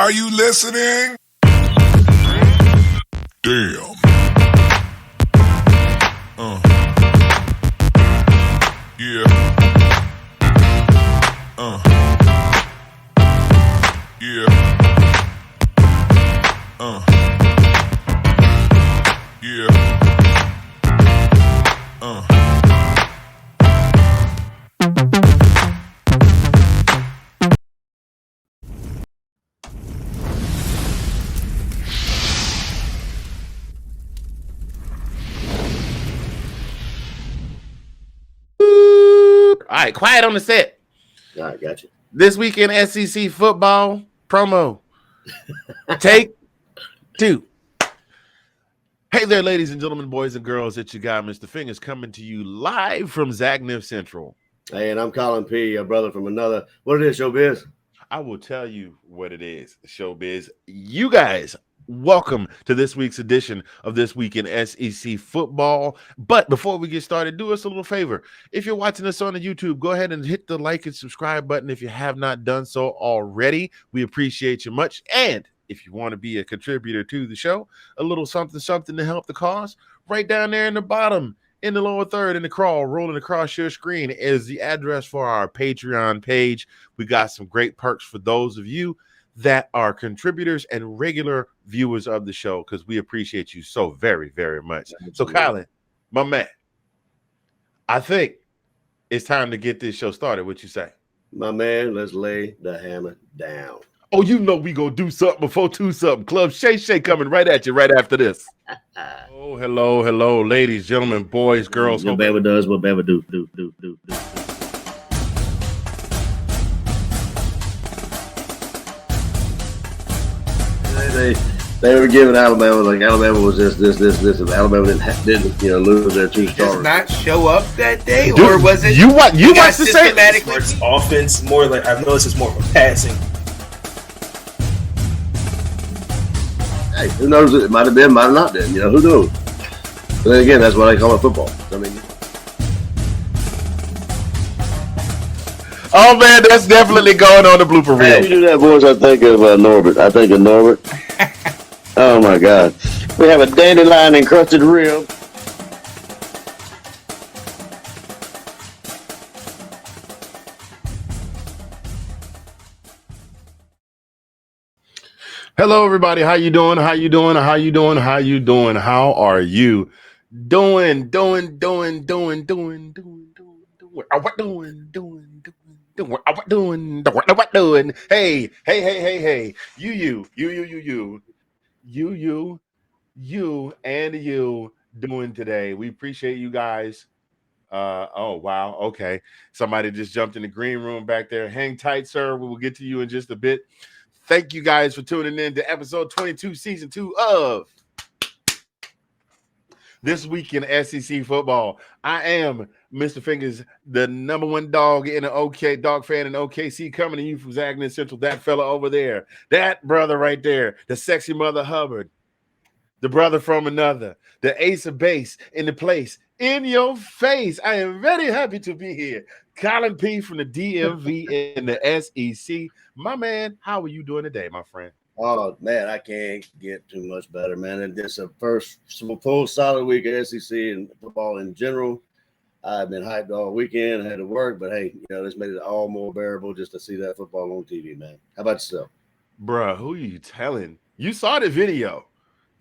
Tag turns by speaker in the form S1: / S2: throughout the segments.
S1: Are you listening? Damn. Yeah. Yeah. Yeah.
S2: All right, quiet on the set.
S3: All right, gotcha.
S2: This weekend SEC football promo. Take 2. Hey there, ladies and gentlemen, boys and girls. It's your guy, Mr. Fingaz, coming to you live from Zagnif Central.
S3: Hey, and I'm Collin P, your brother from another. What it is, Showbiz?
S2: I will tell you what it is, Showbiz. You guys, welcome to this week's edition of This Week in SEC Football. But before we get started, do us a little favor. If you're watching us on the YouTube, go ahead and hit the like and subscribe button if you have not done so already. We appreciate you much. And if you want to be a contributor to the show, a little something to help the cause, right down there in the bottom, in the lower third, in the crawl, rolling across your screen is the address for our Patreon page. We got some great perks for those of you that are contributors and regular viewers of the show, because we appreciate you so very, very much.
S3: Absolutely.
S2: So, Collin, my man, I think it's time to get this show started. What you say?
S3: My man, let's lay the hammer down.
S2: Oh, you know we gonna do something before 2 something. Club Shay coming right at you right after this. Oh, hello, ladies, gentlemen, boys, girls.
S3: What Bama does, what Bama do. They were giving Alabama, like Alabama was this. If Alabama didn't lose their 2 starters.
S4: Does not show up that day,
S2: Dude,
S4: or was it
S2: you watch the same?
S4: systematically?
S5: Or it's offense, more like I've noticed it's more of a passing.
S3: Hey, who knows? It might have been, might have not been. Who knows? But then again, that's what I call it football. I mean,
S2: Oh man, that's definitely going on the blooper
S3: hey,
S2: reel.
S3: you do that voice, I think of Norbert. Oh my God, we have a dandelion encrusted rib.
S2: Hello, everybody. How you doing? How are you doing? How are you doing? What doing? Hey. You and you doing today. We appreciate you guys. Oh wow. Okay. Somebody just jumped in the green room back there. Hang tight, sir. We will get to you in just a bit. Thank you guys for tuning in to episode 22, season 2 of This Week in SEC Football. I am Mr. Fingaz, the number 1 dog in the dog fan in OKC, coming to you from Zagnif Central. That fella over there, that brother right there, the sexy Mother Hubbard, the brother from another, the ace of base in the place, in your face. I am very happy to be here. Collin P from the DMV in the SEC. My man, how are you doing today, my friend?
S3: Oh man, I can't get too much better, man. And this is a first full solid week at SEC and football in general. I've been hyped all weekend. I had to work, but hey, this made it all more bearable just to see that football on TV, man. How about yourself?
S2: Bruh, who are you telling? You saw the video.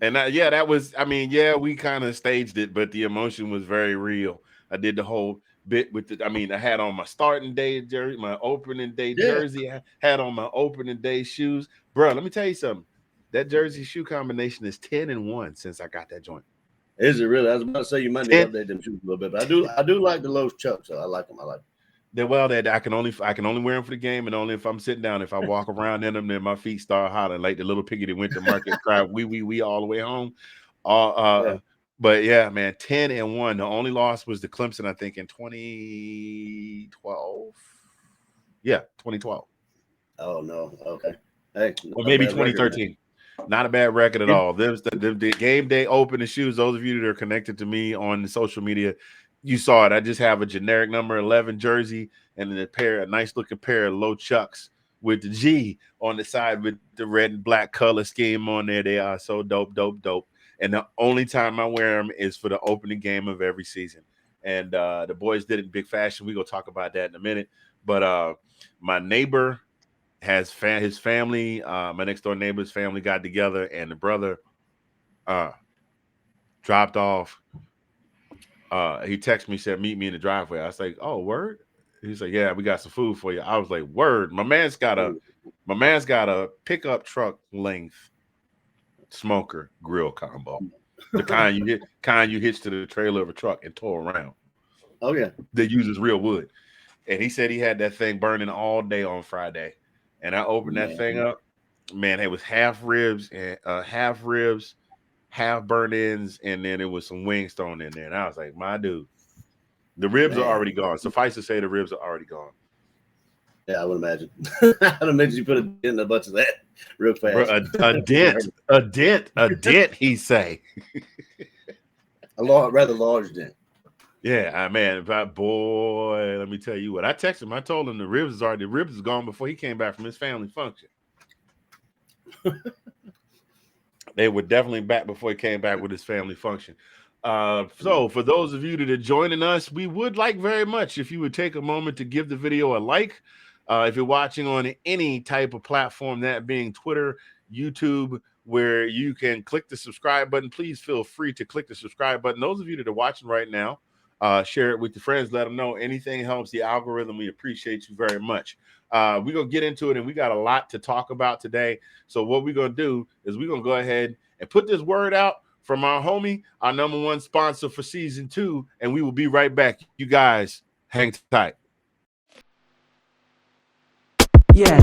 S2: And that was, we kind of staged it, but the emotion was very real. I did the whole bit with I had on my starting day jersey, my opening day jersey. I had on my opening day shoes. Bro, let me tell you something. That jersey shoe combination is 10-1 since I got that joint.
S3: Is it really? I was about to say you might need to update them shoes a little bit, but I do like the low chucks, so I like them.
S2: That I can only wear them for the game, and only if I'm sitting down. If I walk around in them, then my feet start hollering like the little piggy that went to market, cried we all the way home. But yeah, man, 10-1. The only loss was the Clemson, I think, in 2012. Yeah, 2012.
S3: Oh no, okay. Hey,
S2: or maybe 2013. Not a bad record at all. The game day opening shoes. Those of you that are connected to me on social media, you saw it. I just have a generic number 11 jersey and then a nice looking pair of low chucks with the G on the side with the red and black color scheme on there. They are so dope, dope, dope. And the only time I wear them is for the opening game of every season. And the boys did it in big fashion. We're going to talk about that in a minute. But my neighbor has his family, my next door neighbor's family got together, and the brother dropped off. He texted me, said, meet me in the driveway. I was like, oh, word? He's like, yeah, we got some food for you. I was like, word. My man's got a pickup truck length smoker grill combo. The kind you hitch to the trailer of a truck and tow around.
S3: Oh yeah.
S2: That uses real wood. And he said he had that thing burning all day on Friday. And I opened that thing up. Man, it was half ribs, half burnt ends, and then it was some wings thrown in there. And I was like, my dude, the ribs are already gone. Suffice to say, the ribs are already gone.
S3: Yeah, I would imagine. I'd imagine you put a dent in a bunch of that real fast.
S2: Bro, a dent, he say.
S3: Rather large dent.
S2: Yeah, man, boy, let me tell you what. I texted him. I told him the ribs is gone before he came back from his family function. They were definitely back before he came back with his family function. So for those of you that are joining us, we would like very much if you would take a moment to give the video a like. If you're watching on any type of platform, that being Twitter, YouTube, where you can click the subscribe button, please feel free to click the subscribe button. Those of you that are watching right now, share it with your friends. Let them know. Anything helps the algorithm. We appreciate you very much. We're going to get into it, and we got a lot to talk about today. So what we're going to do is we're going to go ahead and put this word out from our homie, our number one sponsor for season 2, and we will be right back. You guys, hang tight.
S6: Yeah.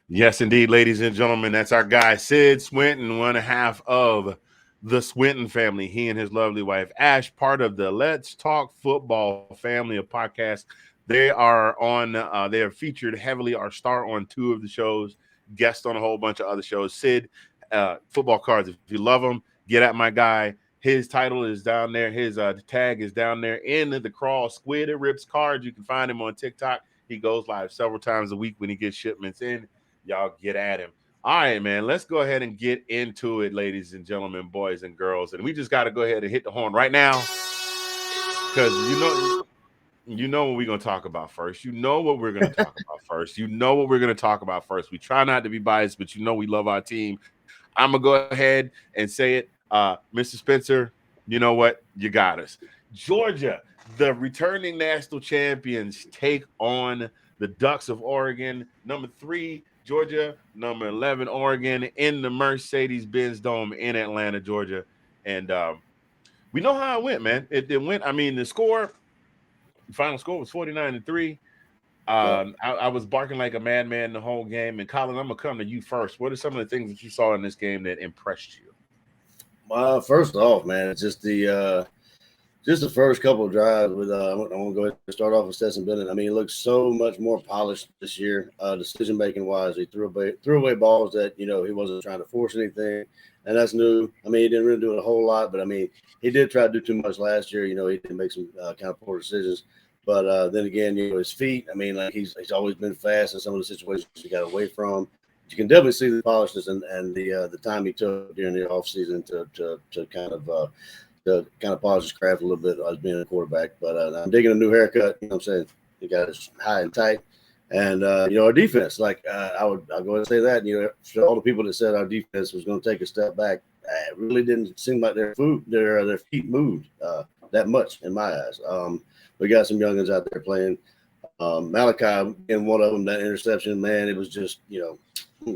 S2: Yes, indeed, ladies and gentlemen, that's our guy, Sid Swinton, one half of the Swinton family. He and his lovely wife, Ash, part of the Let's Talk Football family of podcasts. They are on, they are featured heavily, or star on 2 of the shows, guest on a whole bunch of other shows. Sid, football cards, if you love them, get at my guy. His title is down there. His tag is down there in the crawl. Squid and Rips cards. You can find him on TikTok. He goes live several times a week when he gets shipments in. Y'all get at him. All right, man, let's go ahead and get into it, ladies and gentlemen, boys and girls. And we just got to go ahead and hit the horn right now, because you know what we're going to talk about first. You know what we're going to talk about first. You know what we're going to talk about first. We try not to be biased, but you know we love our team. I'm going to go ahead and say it. Mr. Spencer, you know what? You got us. Georgia, the returning national champions, take on the Ducks of Oregon. Number 3, Georgia, number 11, Oregon, in the Mercedes-Benz Dome in Atlanta, Georgia. And we know how it went, man. It went, I mean, the final score was 49-3. I was barking like a madman the whole game. And Collin, I'm going to come to you first. What are some of the things that you saw in this game that impressed you?
S3: First off, man, it's just the first couple of drives with I'm going to go ahead and start off with Stetson Bennett. I mean, he looks so much more polished this year, decision making wise. He threw away balls that he wasn't trying to force anything, and that's new. I mean, he didn't really do it a whole lot, but I mean, he did try to do too much last year. He did make some kind of poor decisions. But then again, his feet. I mean, like he's always been fast in some of the situations he got away from. You can definitely see the polishness and the time he took during the offseason to kind of polish his craft a little bit as being a quarterback. But I'm digging a new haircut. You know what I'm saying? He got it high and tight. And, our defense, I'll go ahead and say that, for all the people that said our defense was going to take a step back, it really didn't seem like their feet moved that much in my eyes. We got some youngins out there playing. Malachi in one of them, that interception, man, it was just,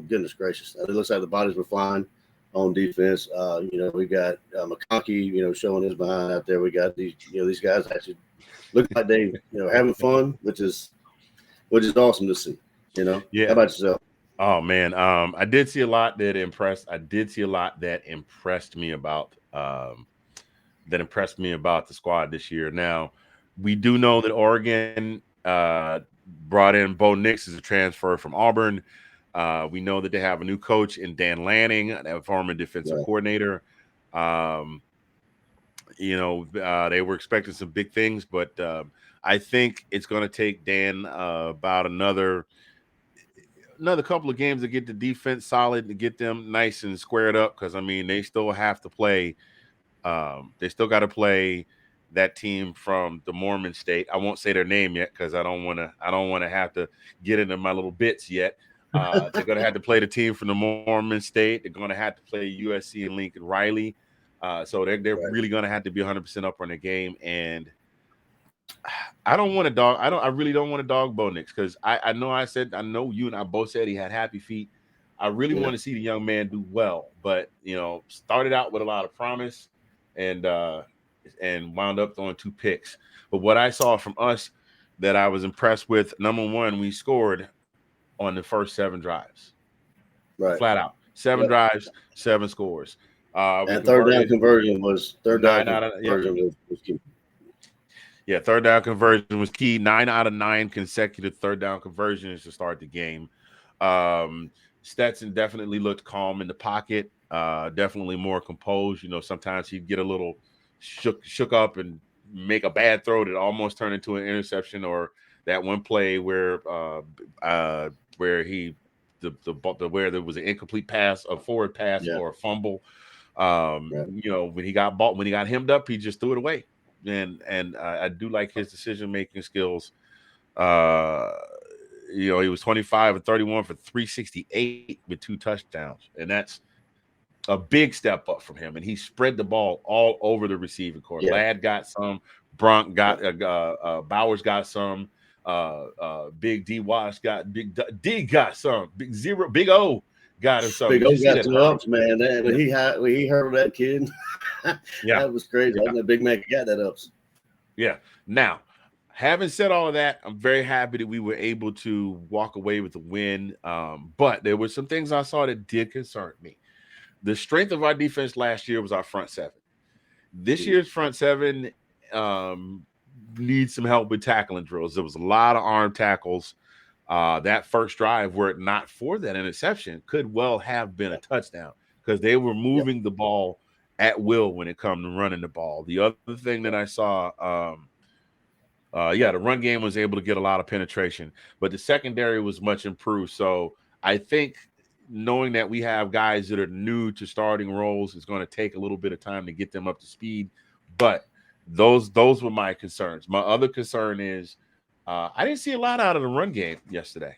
S3: goodness gracious. It looks like the bodies were flying on defense. We got McConkey, showing his behind out there. We got these guys actually look like they, having fun, which is awesome to see. Yeah. How about yourself?
S2: Oh man, I did see a lot that impressed me about that impressed me about the squad this year. Now, we do know that Oregon brought in Bo Nix as a transfer from Auburn. We know that they have a new coach in Dan Lanning, a former defensive coordinator. They were expecting some big things, but I think it's going to take Dan about another couple of games to get the defense solid, to get them nice and squared up. Because I mean, they still have to play. They still got to play that team from the Mormon State. I won't say their name yet because I don't want to have to get into my little bits yet. They're going to have to play the team from the Mormon State. They're going to have to play USC and Lincoln Riley. So they're really going to have to be 100% up on the game. And I really don't want to dog Bo Nix because I know you and I both said he had happy feet. I really want to see the young man do well, but started out with a lot of promise and wound up throwing 2 picks. But what I saw from us that I was impressed with, number one, we scored on the first 7 drives.
S3: Right.
S2: Flat out. 7 drives, 7 scores.
S3: And third down conversion was key.
S2: Yeah, third down conversion was key. 9 out of 9 consecutive third down conversions to start the game. Stetson definitely looked calm in the pocket, definitely more composed. Sometimes he'd get a little shook up and make a bad throw that almost turned into an interception, or that one play where where there was an incomplete pass, a forward pass, or a fumble. When he got hemmed up, he just threw it away. And I do like his decision-making skills. He was 25 and 31 for 368 with 2 touchdowns, and that's a big step up from him. And he spread the ball all over the receiving corps. Ladd got some, Bronk got, Bowers got some, Big D Wash got, Big D got some, Big O got him some.
S3: Big O got some ups, man. When he hurdled that kid, that was crazy. I think the big man got that ups.
S2: Yeah. Now, having said all of that, I'm very happy that we were able to walk away with the win. But there were some things I saw that did concern me. The strength of our defense last year was our front 7. This year's front 7 needs some help with tackling drills. There was a lot of arm tackles. That first drive, were it not for that interception, could well have been a touchdown because they were moving the ball at will when it comes to running the ball. The other thing that I saw, the run game was able to get a lot of penetration, but the secondary was much improved. So I think knowing that we have guys that are new to starting roles is going to take a little bit of time to get them up to speed. But those were my concerns. My other concern is I didn't see a lot out of the run game yesterday.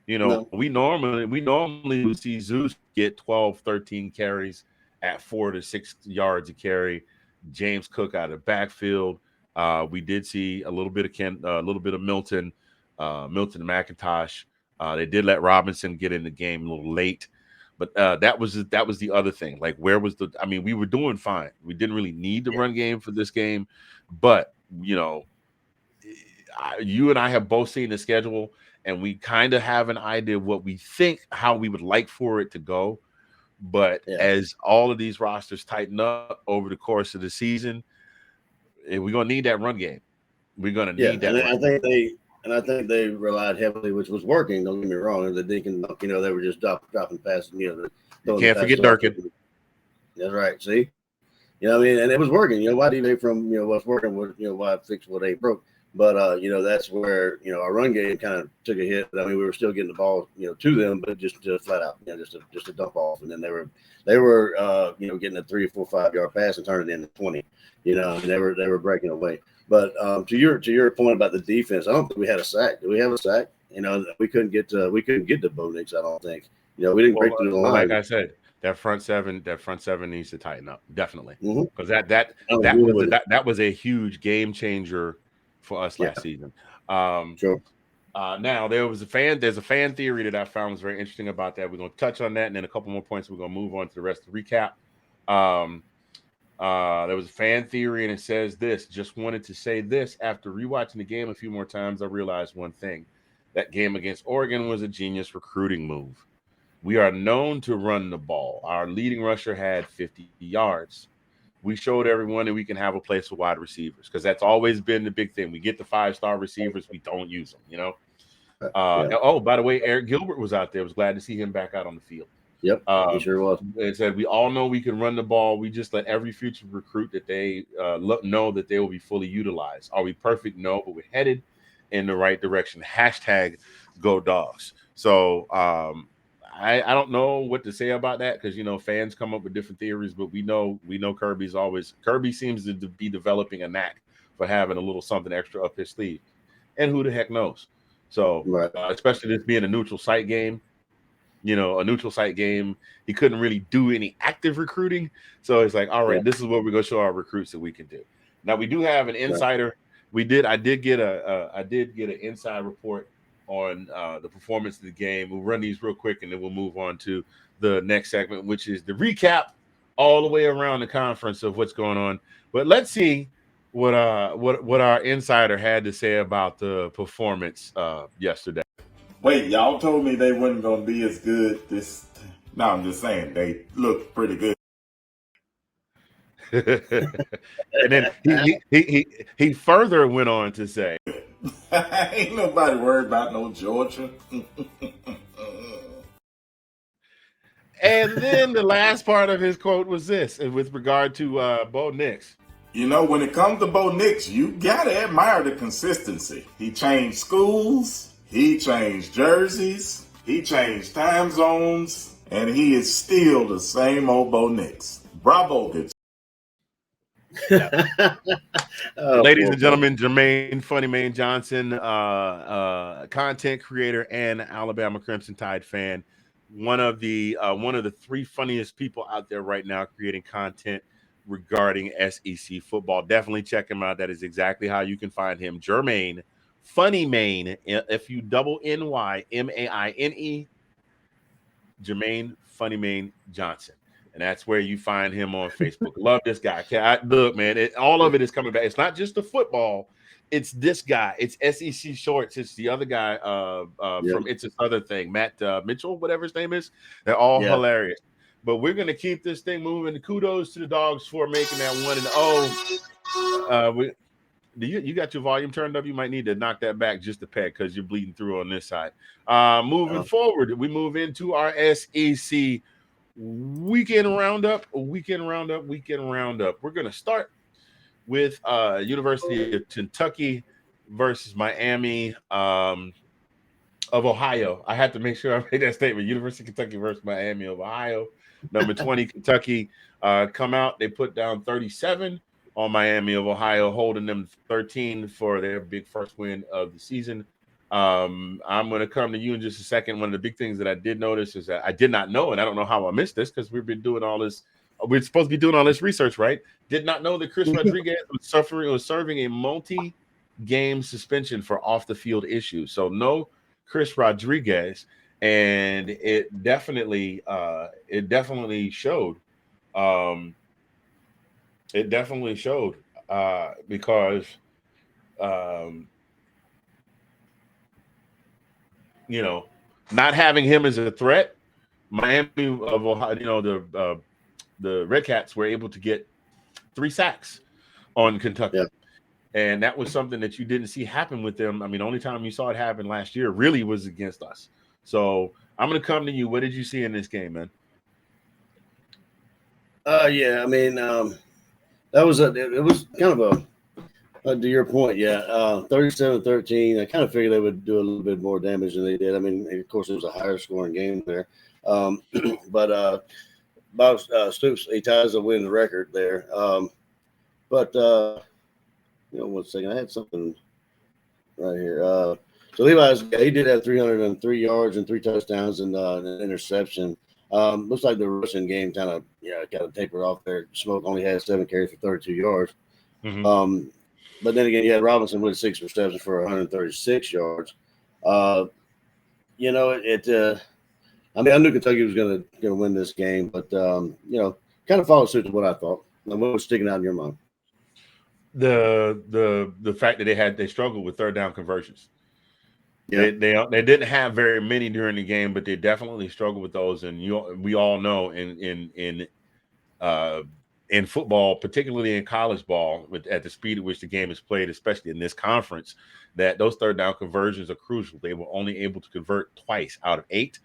S2: No. we normally would see Zeus get 12, 13 carries at 4 to 6 yards a carry. James Cook out of the backfield. We did see a little bit of Milton McIntosh. They did let Robinson get in the game a little late, but that was the other thing. Like, where was we were doing fine. We didn't really need the run game for this game, but you and I have both seen the schedule, and we kind of have an idea of what we think, how we would like for it to go. But as all of these rosters tighten up over the course of the season, we're gonna need that run game. We're gonna need that.
S3: I think they relied heavily, which was working. Don't get me wrong. The Deacon, they were just dropping passes.
S2: You can't forget Durkin.
S3: That's right. See, and it was working. Why deviate from what's working? Why fix what ain't broke? But that's where our run game kind of took a hit. We were still getting the ball to them, but just flat out just a dump off, and then they were getting a 3, 4, 5 yard pass and turning it into 20. And they were breaking away. But to your point about the defense, I don't think we had a sack. Do we have a sack? We couldn't get to Bo Nix. I don't think. We didn't break through the line.
S2: Like I said, that front seven needs to tighten up, definitely, because that was a huge game changer for us last season.
S3: Sure.
S2: Now there's a fan theory that I found was very interesting about that. We're going to touch on that, and then a couple more points. We're going to move on to the rest of the recap. There was a fan theory, and it says this. Just wanted to say this. After rewatching the game a few more times, I realized one thing. That game against Oregon was a genius recruiting move. We are known to run the ball. Our leading rusher had 50 yards. we showed everyone that we can have a place for wide receivers, because that's always been the big thing. We get the 5-star receivers, we don't use them, you know. Oh, by the way, Eric Gilbert was out there. I was glad to see him back out on the field.
S3: Yep, he sure was.
S2: It said we all know we can run the ball. We just let every future recruit that they know that they will be fully utilized. Are we perfect? No, but we're headed in the right direction. Hashtag Go Dogs. So I don't know what to say about that, because, you know, fans come up with different theories, but we know Kirby seems to be developing a knack for having a little something extra up his sleeve, and who the heck knows. So
S3: Right.
S2: especially this being a neutral site game, you know, a neutral site game, he couldn't really do any active recruiting. So it's like, all right, this is what we're gonna show our recruits that we can do. Now we do have an insider. Right. I did get an inside report on the performance of the game. We'll run these real quick and then we'll move on to the next segment, which is the recap all the way around the conference of what's going on. But let's see what our insider had to say about the performance yesterday.
S6: Wait, y'all told me they weren't going to be as good this. No, I'm just saying they look pretty good.
S2: And then he further went on to say,
S6: "Ain't nobody worried about no Georgia."
S2: And then the last part of his quote was this, with regard to Bo Nix.
S6: You know, when it comes to Bo Nix, you gotta admire the consistency. He changed schools, he changed jerseys, he changed time zones, and he is still the same old Bo Nix. Bravo, good.
S2: Ladies and gentlemen, Jermaine Funny Man Johnson, content creator and Alabama Crimson Tide fan, one of the 3 funniest people out there right now creating content regarding SEC football. Definitely check him out. That is exactly how you can find him. Jermaine Funny Main, FUNNYMAINE, Jermaine Funny Man Johnson. And that's where you find him on Facebook. Love this guy. Look, man, all of it is coming back. It's not just the football. It's this guy. It's SEC Shorts. It's the other guy from It's This Other Thing, Matt Mitchell, whatever his name is. They're all hilarious. But we're going to keep this thing moving. Kudos to the dogs for making that 1-0. You got your volume turned up? You might need to knock that back just a peck, because you're bleeding through on this side. Moving forward, we move into our SEC weekend roundup. We're going to start with University of Kentucky versus Miami of Ohio. I had to make sure I made that statement. University of Kentucky versus Miami of Ohio. Number 20 Kentucky come out. They put down 37 on Miami of Ohio, holding them 13 for their big first win of the season. I'm going to come to you in just a second. One of the big things that I did notice is that I did not know, and I don't know how I missed this, because we've been doing all this. We're supposed to be doing all this research, right? Did not know that Chris Rodriguez was serving a multi-game suspension for off-the-field issues. So no Chris Rodriguez, and it definitely showed. It definitely showed because you know, not having him as a threat, Miami of Ohio, you know, the Red Cats were able to get 3 sacks on Kentucky. And that was something that you didn't see happen with them. I mean, the only time you saw it happen last year really was against us. So I'm going to come to you. What did you see in this game, man?
S3: I mean, it was kind of to your point, 37-13. I kind of figured they would do a little bit more damage than they did. I mean, of course, it was a higher scoring game there. But Bob Stoops, he ties the win record there. You know, 1 second, I had something right here. So Levi's, he did have 303 yards and 3 touchdowns and an interception. Looks like the rushing game kind of tapered off there. Smoke only had 7 carries for 32 yards.
S2: Mm-hmm.
S3: But then again, you had Robinson with 6 receptions for 136 yards. You know, I mean, I knew Kentucky was going to win this game, but you know, kind of followed suit to what I thought. What was sticking out in your mind?
S2: The fact that they struggled with third down conversions.
S3: Yeah.
S2: They didn't have very many during the game, but they definitely struggled with those. And we all know in in football, particularly in college ball, at the speed at which the game is played, especially in this conference, that those third down conversions are crucial. They were only able to convert twice out of 8,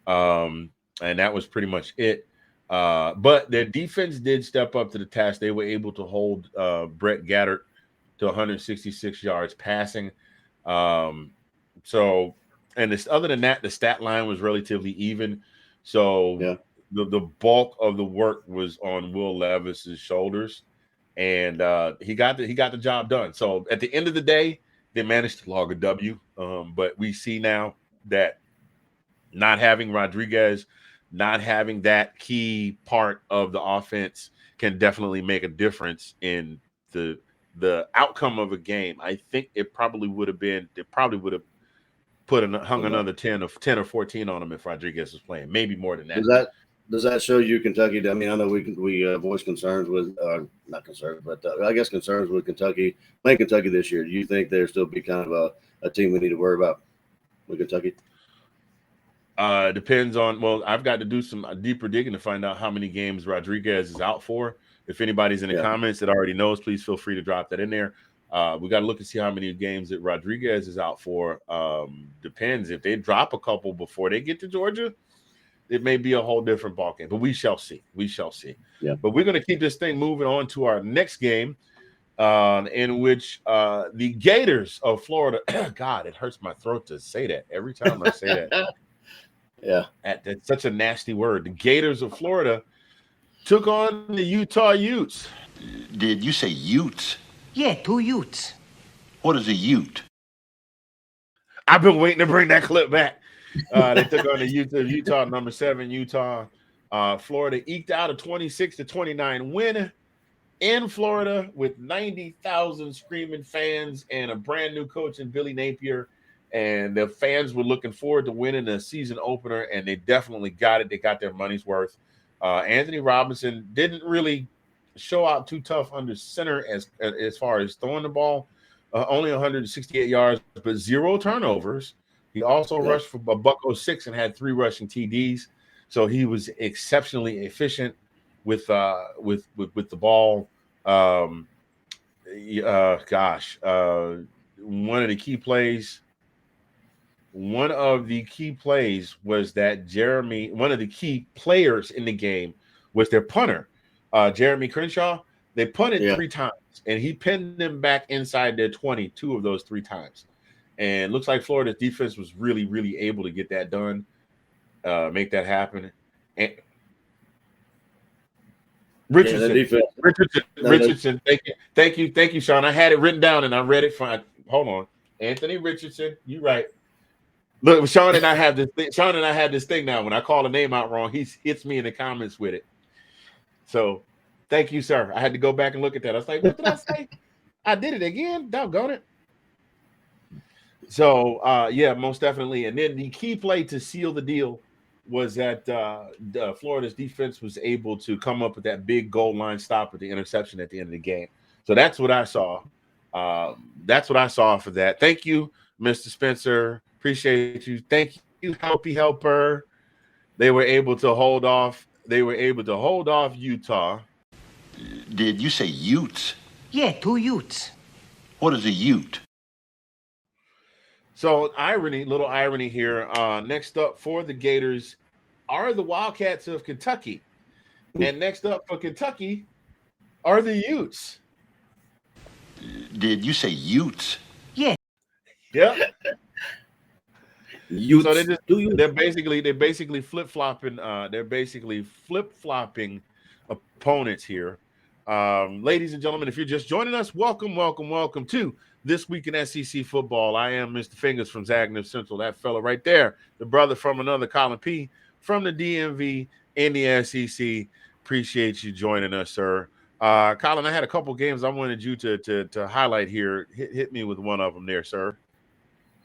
S2: and that was pretty much it. But their defense did step up to the task. They were able to hold Brett Gaddert to 166 yards passing. So, and other than that, the stat line was relatively even. So
S3: Yeah.
S2: the bulk of the work was on Will Levis's shoulders, and he got the job done. So at the end of the day, they managed to log a W. But we see now that not having Rodriguez, not having that key part of the offense can definitely make a difference in the outcome of a game. I think it probably would have hung another 10 or 14 on him if Rodriguez was playing, maybe more than that.
S3: Does that show you Kentucky? I mean, I know we voice concerns with not concerns, but I guess concerns with Kentucky playing Kentucky this year. Do you think they'll still be kind of a team we need to worry about with Kentucky?
S2: Depends on. Well, I've got to do some deeper digging to find out how many games Rodriguez is out for. If anybody's in the comments that already knows, please feel free to drop that in there. We got to look and see how many games that Rodriguez is out for. Depends. If they drop a couple before they get to Georgia, it may be a whole different ballgame. But we shall see. We shall see.
S3: Yeah.
S2: But we're going to keep this thing moving on to our next game, in which the Gators of Florida. God, it hurts my throat to say that every time I say that.
S3: Yeah.
S2: That's such a nasty word. The Gators of Florida took on the Utah Utes.
S7: Did you say Utes?
S4: Yeah, 2 Utes.
S7: What is a Ute?
S2: I've been waiting to bring that clip back. They took on the Utah, number 7 Utah. Florida eked out a 26-29 win in Florida with 90,000 screaming fans and a brand new coach in Billy Napier. And the fans were looking forward to winning the season opener, and they definitely got it. They got their money's worth. Anthony Robinson didn't really show out too tough under center as far as throwing the ball. Only 168 yards, but 0 turnovers. He also rushed for $106 and had 3 rushing TDs. So he was exceptionally efficient with the ball. One of the key plays. One of the key plays was that one of the key players in the game was their punter, Jeremy Crenshaw. They punted 3 times, and he pinned them back inside their 20, 2 of those 3 times. And it looks like Florida's defense was really, really able to get that done, make that happen. And Richardson, thank you, Sean. I had it written down, and I read it fine. Hold on. Anthony Richardson, you're right. Look, Sean and I have this thing now. When I call a name out wrong, he hits me in the comments with it. So, thank you, sir. I had to go back and look at that. I was like, what did I say? I did it again. Doggone it. So, most definitely. And then the key play to seal the deal was that Florida's defense was able to come up with that big goal line stop with the interception at the end of the game. So that's what I saw. That's what I saw for that. Thank you, Mr. Spencer. Appreciate you. Thank you, Helper. They were able to hold off. Utah.
S7: Did you say Utes?
S4: Yeah, 2 Utes.
S7: What is a Ute?
S2: So little irony here. Next up for the Gators are the Wildcats of Kentucky. And next up for Kentucky are the Utes.
S7: Did you say Utes?
S4: Yeah.
S2: Yep.
S3: Utes.
S2: So they're basically flip-flopping. They're basically flip-flopping opponents here. Ladies and gentlemen, if you're just joining us, welcome to This Week in SEC Football. I am Mr. Fingaz from Zagniff Central. That fella right there, the brother from another, Collin P from the DMV in the SEC. Appreciate you joining us, sir. Collin, I had a couple games I wanted you to highlight here. Hit me with one of them there, sir.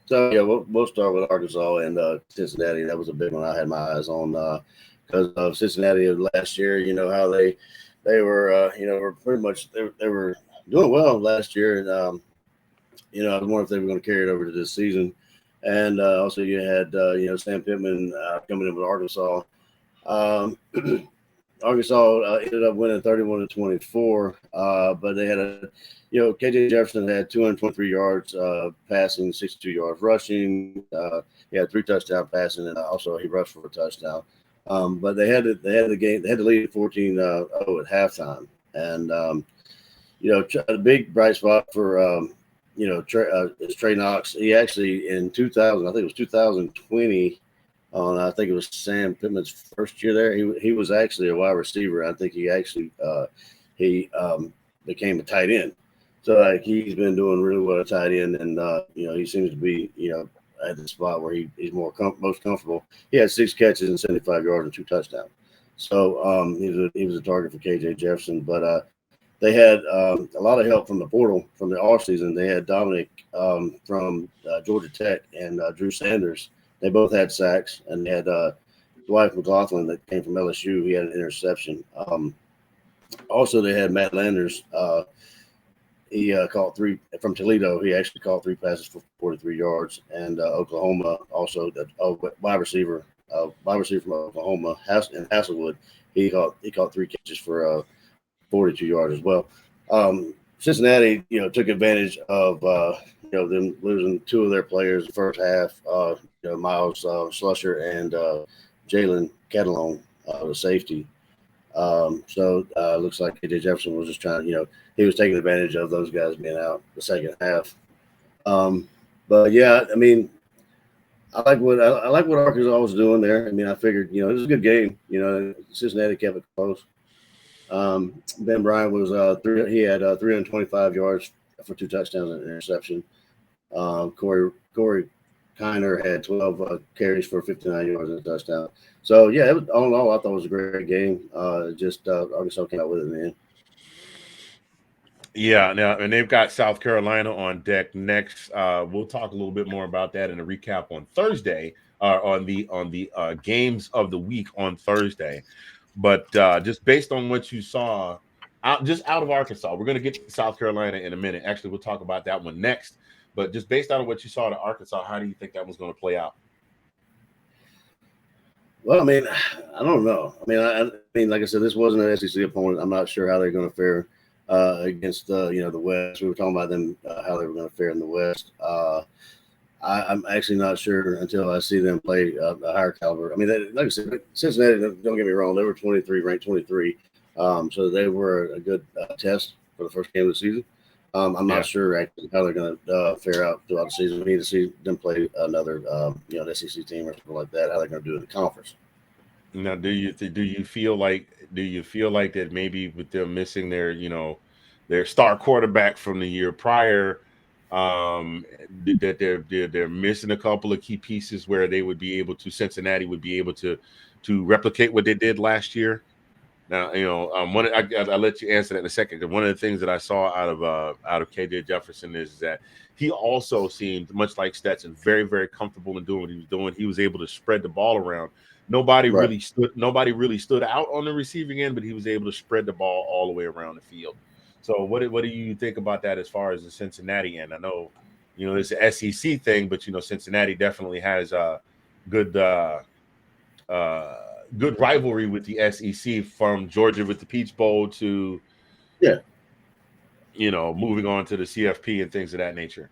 S3: So, we'll start with Arkansas and Cincinnati. That was a big one I had my eyes on because of Cincinnati of last year. You know how they were, were pretty much they were doing well last year. And, I was wondering if they were going to carry it over to this season. And also you had, Sam Pittman coming in with Arkansas. Arkansas ended up winning 31-24, but they had KJ Jefferson had 223 yards passing, 62 yards rushing. He had 3 touchdown passing, and also he rushed for a touchdown. But they had the lead at 14-0 at halftime, and the big bright spot for is Trey Knox. He actually in 2000, I think it was 2020. I think it was Sam Pittman's first year there. He was actually a wide receiver. I think he actually became a tight end. So he's been doing really well at tight end, and he seems to be at the spot where he's most comfortable. He had 6 catches and 75 yards and 2 touchdowns. So he was a target for KJ Jefferson, but they had a lot of help from the portal from the offseason. They had Dominic from Georgia Tech and Drew Sanders. They both had sacks, and they had Dwight McLaughlin that came from LSU. He had an interception. Also, they had Matt Landers. He caught 3 from Toledo. He actually caught 3 passes for 43 yards. And Oklahoma also, wide receiver from Oklahoma, and Hasselwood. He caught 3 catches for 42 yards as well. Cincinnati, took advantage of them losing 2 of their players the first half. Miles Slusher and Jalen Catalone, the safety. So looks like KJ Jefferson was just trying. He was taking advantage of those guys being out the second half. But yeah, I mean, I like what Arkansas was doing there. I mean, I figured it was a good game. Cincinnati kept it close. Ben Bryant was he had 325 yards for 2 touchdowns and an interception. Corey Kiner had 12 carries for 59 yards and a touchdown. So yeah, it was, all in all, I thought it was a great game. Just Arkansas came out with it in the end.
S2: Yeah, now and they've got South Carolina on deck next. We'll talk a little bit more about that in a recap on Thursday, on the games of the week on Thursday. But just based on what you saw out of Arkansas, we're going to get to South Carolina in a minute. Actually, we'll talk about that one next. But just based on what you saw to Arkansas, how do you think that was going to play out?
S3: Well, I mean, I don't know. I mean, like I said, this wasn't an SEC opponent. I'm not sure how they're going to fare against the West. We were talking about them how they were going to fare in the West. I'm actually not sure until I see them play a higher caliber. I mean, like I said, Cincinnati, don't get me wrong, they were ranked 23. So they were a good test for the first game of the season. I'm not sure actually how they're going to fare out throughout the season. We need to see them play another, an SEC team or something like that. How they're going to do in the conference.
S2: Now, do you feel like that maybe with them missing their star quarterback from the year prior, that they're missing a couple of key pieces where Cincinnati would be able to replicate what they did last year? Now, I'll let you answer that in a second. Because one of the things that I saw out of KJ Jefferson is that he also seemed, much like Stetson, very, very comfortable in doing what he was doing. He was able to spread the ball around. Nobody really stood out on the receiving end, but he was able to spread the ball all the way around the field. So what do you think about that as far as the Cincinnati end? I know, it's an SEC thing, but Cincinnati definitely has a good rivalry with the SEC, from Georgia with the Peach Bowl to moving on to the CFP and things of that nature.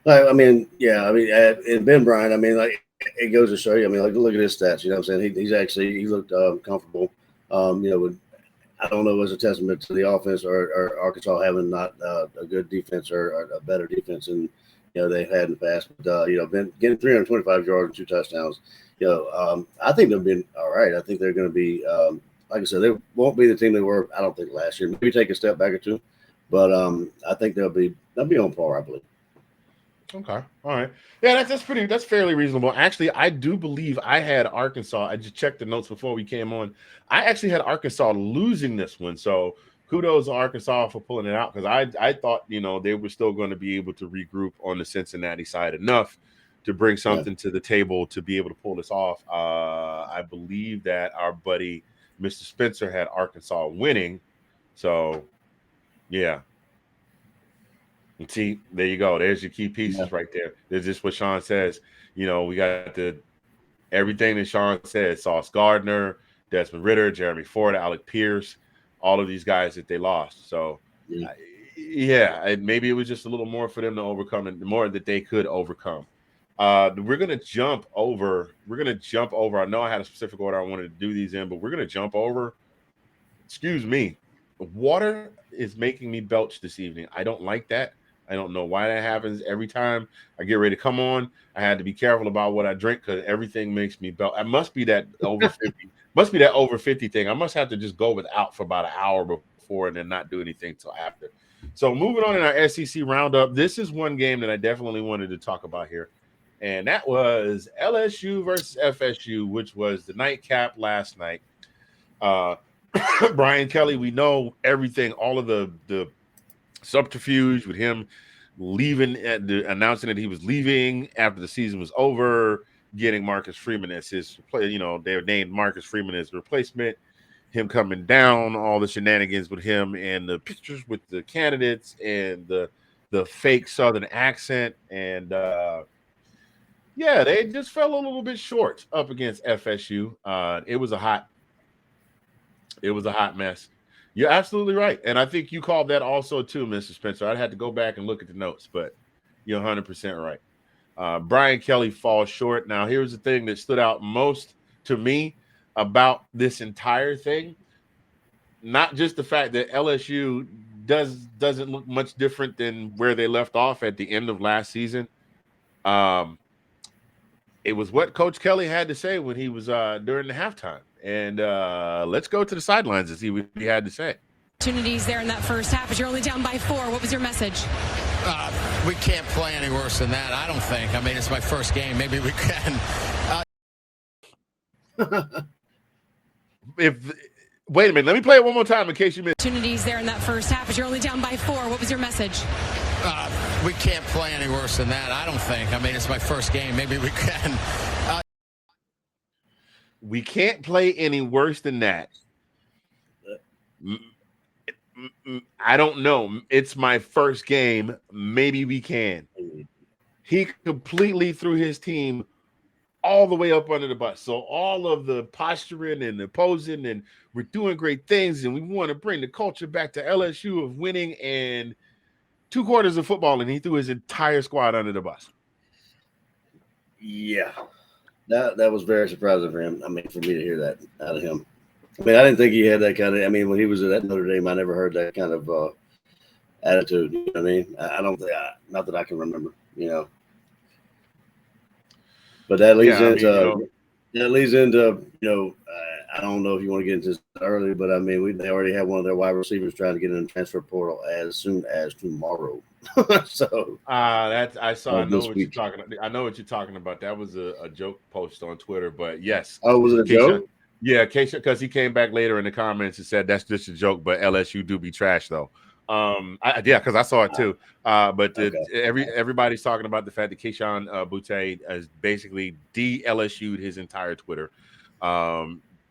S3: And Ben Bryant, it goes to show you. Look at his stats. You know what I'm saying? He looked comfortable. I don't know, as a testament to the offense or Arkansas having not a good defense or a better defense than they've had in the past. But getting 325 yards and 2 touchdowns. I think they've been all right. I think they're going to be, like I said, they won't be the team they were, I don't think, last year. Maybe take a step back or two, but I think they'll be on par, I believe.
S2: Okay, all right, yeah, that's fairly reasonable. Actually, I do believe I had Arkansas. I just checked the notes before we came on. I actually had Arkansas losing this one, so kudos to Arkansas for pulling it out, because I thought they were still going to be able to regroup on the Cincinnati side enough to bring something to the table to be able to pull this off. I believe that our buddy Mr. Spencer had Arkansas winning. So, yeah. And see, there you go. There's your key pieces right there. There's just what Sean says. We got everything that Sean said. Sauce Gardner, Desmond Ritter, Jeremy Ford, Alec Pierce, all of these guys that they lost. So, maybe it was just a little more for them to overcome and more that they could overcome. We're gonna jump over. I know I had a specific order I wanted to do these in, but we're gonna jump over. Excuse me. Water is making me belch this evening. I don't like that. I don't know why that happens. Every time I get ready to come on, I had to be careful about what I drink because everything makes me belch. It must be that over 50. Must be that over 50 thing. I must have to just go without for about an hour before and then not do anything till after. So moving on in our SEC roundup, this is one game that I definitely wanted to talk about here. And that was LSU versus FSU, which was the nightcap last night. Brian Kelly, we know everything, all of the subterfuge with him leaving announcing that he was leaving after the season was over, getting Marcus Freeman as his player. They named Marcus Freeman as replacement, him coming down, all the shenanigans with him and the pictures with the candidates and the fake Southern accent. And they just fell a little bit short up against FSU. It was a hot mess. You're absolutely right. And I think you called that also too, Mr. Spencer. I'd had to go back and look at the notes, but you're 100% right. Brian Kelly falls short. Now, here's the thing that stood out most to me about this entire thing. Not just the fact that LSU doesn't look much different than where they left off at the end of last season. It was what Coach Kelly had to say when he was during the halftime. And let's go to the sidelines and see what he had to say.
S8: Opportunities there in that first half, but you're only down by 4. What was your message?
S9: We can't play any worse than that, I don't think. I mean, it's my first game. Maybe we can.
S2: Wait a minute. Let me play it one more time in case you missed.
S8: Opportunities there in that first half, but you're only down by 4. What was your message?
S9: We can't play any worse than that, I don't think. I mean, it's my first game. Maybe we can.
S2: We can't play any worse than that. I don't know. It's my first game. Maybe we can. He completely threw his team all the way up under the bus. So all of the posturing and the posing and we're doing great things and we want to bring the culture back to LSU of winning and 2 quarters of football and he threw his entire squad under the bus.
S3: Yeah. That was very surprising for him. I mean, for me to hear that out of him. I mean, I didn't think he had that kind of. I mean, when he was at Notre Dame, I never heard that kind of attitude. You know what I mean? I don't think, not that I can remember. But that leads into I don't know if you want to get into this early, but I mean, they already have one of their wide receivers trying to get in the transfer portal as soon as tomorrow. So
S2: I know what you're talking. I know what you're talking about. That was a joke post on Twitter, but yes.
S3: Oh, was it a joke?
S2: Yeah, because he came back later in the comments and said that's just a joke, but LSU do be trash though. Because I saw it too. Everybody's talking about the fact that Keyshawn Boutte has basically de-LSU'd his entire Twitter.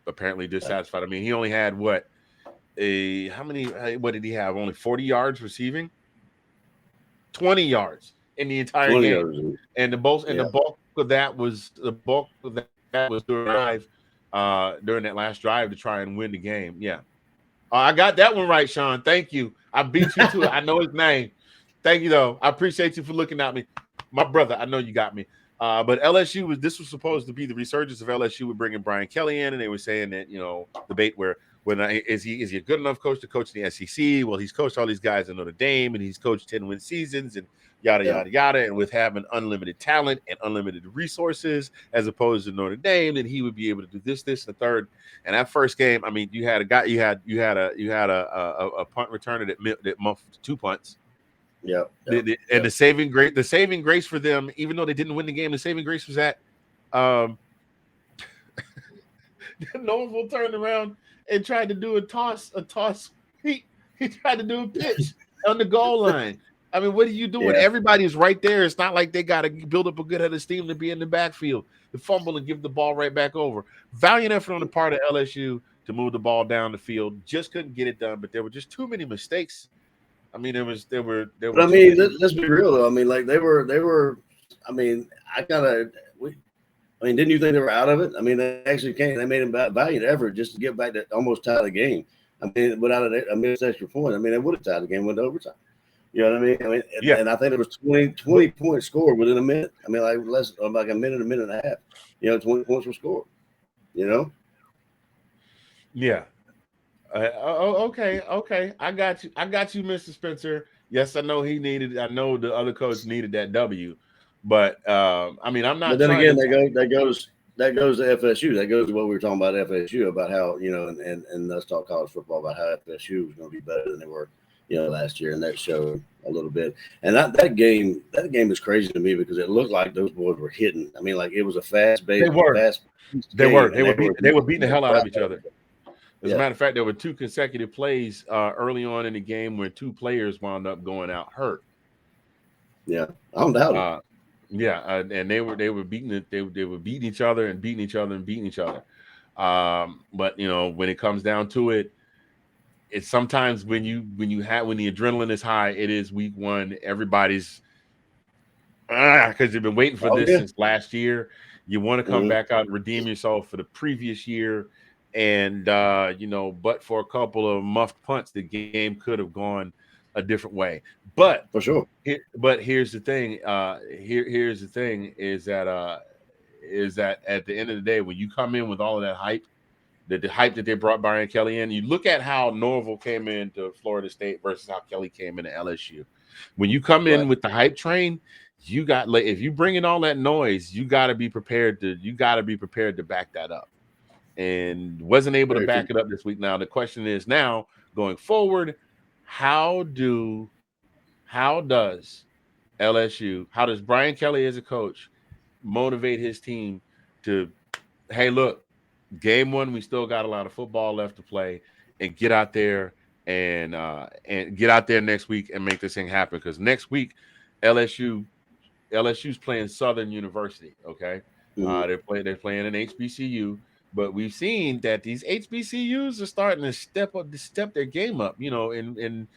S2: Apparently dissatisfied. I mean, he only had what did he have? Only 40 yards receiving, 20 yards in the entire game, yards. And the bulk of that was during that last drive to try and win the game. Yeah. I got that one right, Sean. Thank you. I beat you to it. I know his name. Thank you, though. I appreciate you for looking at me. My brother, I know you got me. But LSU this was supposed to be the resurgence of LSU with bringing Brian Kelly in, and they were saying that, debate is he a good enough coach to coach the SEC? Well, he's coached all these guys in Notre Dame, and he's coached 10-win seasons, and yada, yada. And with having unlimited talent and unlimited resources as opposed to Notre Dame, then he would be able to do this, and the third. And that first game, I mean, you had a punt returner that muffed 2 punts. The saving grace for them, even though they didn't win the game, the saving grace was that Norville turned around and tried to do a toss. He tried to do a pitch on the goal line. I mean, what are you doing? Yeah. Everybody's right there. It's not like they got to build up a good head of steam to be in the backfield, to fumble and give the ball right back over. Valiant effort on the part of LSU to move the ball down the field. Just couldn't get it done, but there were just too many mistakes. I mean, let's be real though. I mean, like they were. I mean,
S3: I mean, didn't you think they were out of it? I mean, they actually came. They made a valiant effort just to get back to almost tie the game. I mean, without a missed extra point, I mean, they would have tied the game, went to overtime. You know what I mean?
S2: Yeah.
S3: And I think it was 20 points scored within a minute. I mean, like like a minute and a half. You know, 20 points were scored. You know?
S2: Yeah. Okay. I got you, Mr. Spencer. Yes, I know I know the other coach needed that W, but I mean, I'm not.
S3: But then
S2: trying
S3: again,
S2: to
S3: that goes to FSU. That goes to what we were talking about FSU about how and let's talk college football about how FSU was going to be better than they were last year, and that showed a little bit. And that game is crazy to me because it looked like those boys were hitting. I mean, like it was a fast base.
S2: They were beating the hell out of each other. As a matter of fact, there were 2 consecutive plays early on in the game where 2 players wound up going out hurt.
S3: Yeah, I don't doubt it.
S2: And they were beating it. They were beating each other and beating each other and beating each other. But when it comes down to it, it's sometimes when the adrenaline is high, it is week 1. Everybody's because you've been waiting for this since last year. You want to come back out and redeem yourself for the previous year. And, but for a couple of muffed punts, the game could have gone a different way. But
S3: for sure.
S2: But here's the thing. Here's the thing is that at the end of the day, when you come in with all of that hype, the hype that they brought Brian Kelly in, you look at how Norville came into Florida State versus how Kelly came into LSU. When you come in with the hype train, if you bring in all that noise, you got to be prepared to back that up. And wasn't able to back it up this week. Now the question is now going forward, how does LSU, how does Brian Kelly as a coach motivate his team to, hey, look, game 1, we still got a lot of football left to play, and get out there and get out there next week and make this thing happen? Because next week, LSU's playing Southern University. Okay, they're playing an HBCU. But we've seen that these HBCUs are starting to step their game up. And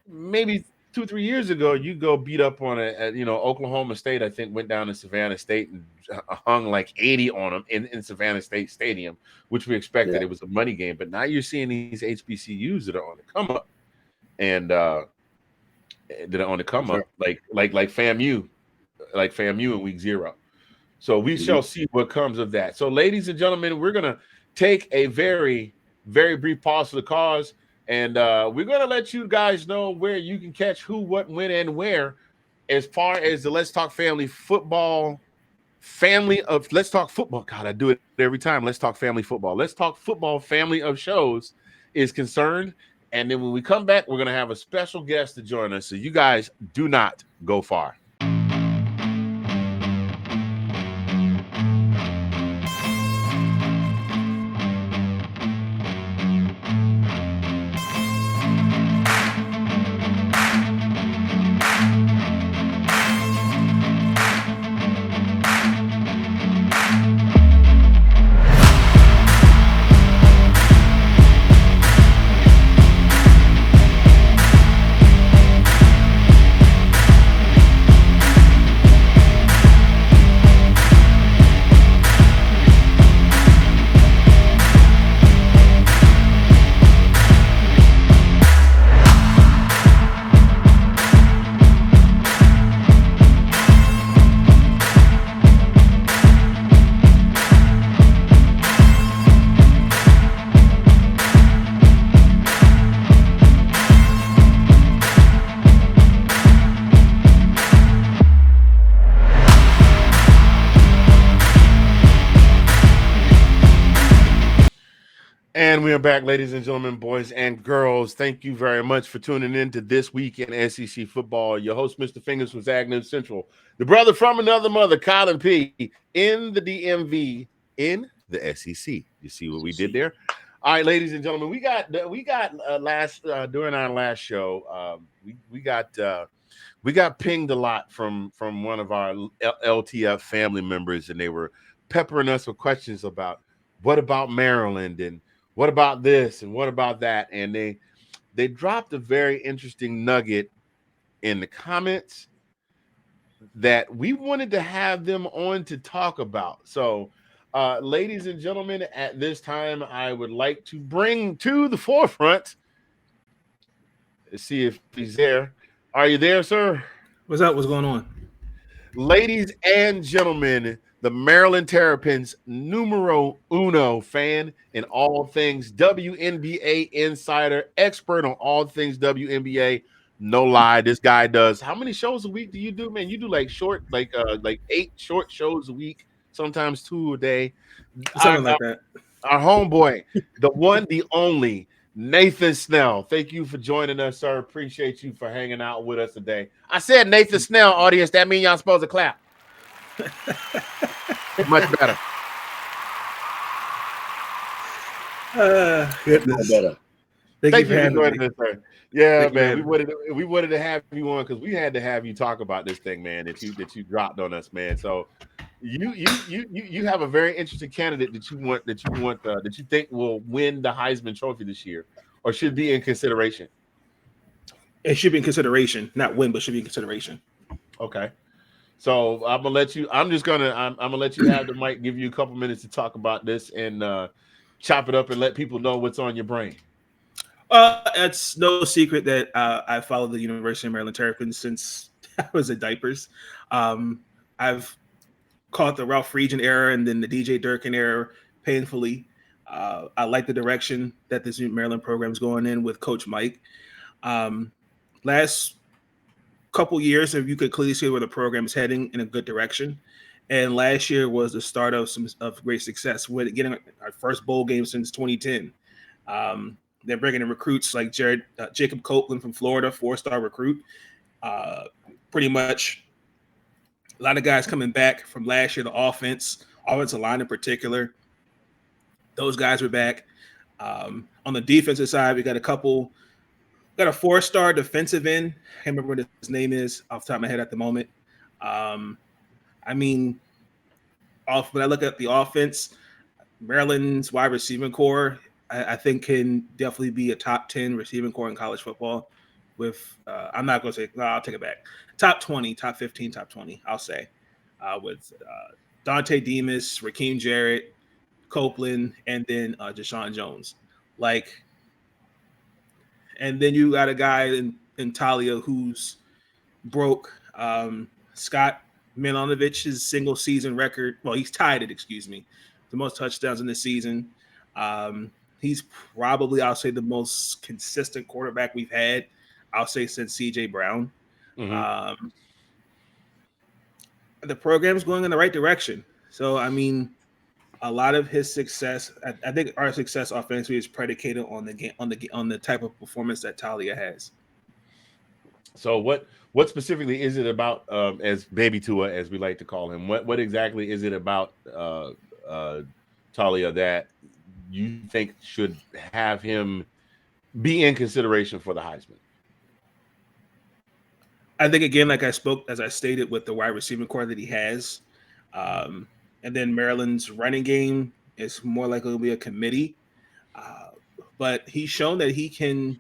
S2: maybe 2-3 years ago, you go beat up on Oklahoma State. I think went down to Savannah State and hung like 80 on them in Savannah State Stadium, which we expected. It was a money game. But now you're seeing these HBCUs that are on the come up, and like FAMU in week 0. So we shall see what comes of that. So, ladies and gentlemen, we're going to take a very, very brief pause for the cause, and we're going to let you guys know where you can catch who, what, when, and where as far as the Let's Talk Family Football Let's Talk Football. God, I do it every time. Let's Talk Family Football. Let's Talk Football family of shows is concerned. And then when we come back, we're going to have a special guest to join us. So you guys do not go far. And we are back, ladies and gentlemen, boys and girls. Thank you very much for tuning in to This Week in SEC Football. Your host, Mr. Fingaz from Zagna Central. The brother from another mother, Collin P, in the DMV, in the SEC. You see what we did there? All right, ladies and gentlemen, we got during our last show, we got pinged a lot from one of our LTF family members, and they were peppering us with questions about what about Maryland and what about this and what about that? And they dropped a very interesting nugget in the comments. that we wanted to have them on to talk about. So, ladies and gentlemen, at this time, I would like to bring to the forefront. Let's see if he's there. Are you there, sir?
S5: What's up? What's going on?
S2: Ladies and gentlemen, the Maryland Terrapins numero uno fan in all things WNBA insider, expert on all things WNBA. No lie, this guy does. How many shows a week do you do, man? You do like 8 short shows a week, sometimes 2 a day.
S5: Something like that.
S2: Our homeboy, the one, the only, Nathan Snell. Thank you for joining us, sir. Appreciate you for hanging out with us today. I said Nathan Snell, audience. That means y'all supposed to clap. Much better.
S5: Goodness.
S3: Better.
S2: Thank you for
S5: having
S2: joining
S5: me.
S2: us, sir. Yeah,
S5: Thank you,
S2: man.
S5: man.
S2: We wanted to have you on because we had to have you talk about this thing, man. That you dropped on us, man. So you have a very interesting candidate that you think will win the Heisman Trophy this year, or should be in consideration.
S5: It should be in consideration, not win, but should be in consideration.
S2: Okay. So I'm gonna let you. I'm gonna let you have the mic. Give you a couple minutes to talk about this and chop it up and let people know what's on your brain.
S5: It's no secret that I followed the University of Maryland Terrapins since I was in diapers. I've caught the Ralph Friedgen era and then the DJ Durkin era painfully. I like the direction that this new Maryland program is going in with Coach Mike. Last couple years, you could clearly see where the program is heading in a good direction. And last year was the start of great success with getting our first bowl game since 2010. They're bringing in recruits like Jacob Copeland from Florida, 4-star recruit. Pretty much a lot of guys coming back from last year, the offensive line in particular. Those guys were back. On the defensive side, we got a 4-star defensive end. I can't remember what his name is off the top of my head at the moment. When I look at the offense, Maryland's wide receiving core, I think can definitely be a top 10 receiving core in college football. I'm not going to say, no, I'll take it back. Top 20, top 15, top 20, I'll say. With Dante Demas, Rakeem Jarrett, Copeland, and then Deshaun Jones. And then you got a guy in Taulia who's broke Scott Milanovich's single season record. Well, he's tied it, the most touchdowns in the season. He's probably, I'll say, the most consistent quarterback we've had, I'll say, since C.J. Brown.
S2: Mm-hmm.
S5: The program's going in the right direction. So, a lot of his success, I think our success offensively is predicated on the game, on the type of performance that Taulia has.
S2: So what specifically is it about as Baby Tua, as we like to call him? What exactly is it about Taulia that you think should have him be in consideration for the Heisman?
S5: I think, again, as I stated, with the wide receiving core that he has, and then Maryland's running game is more likely to be a committee. But he's shown that he can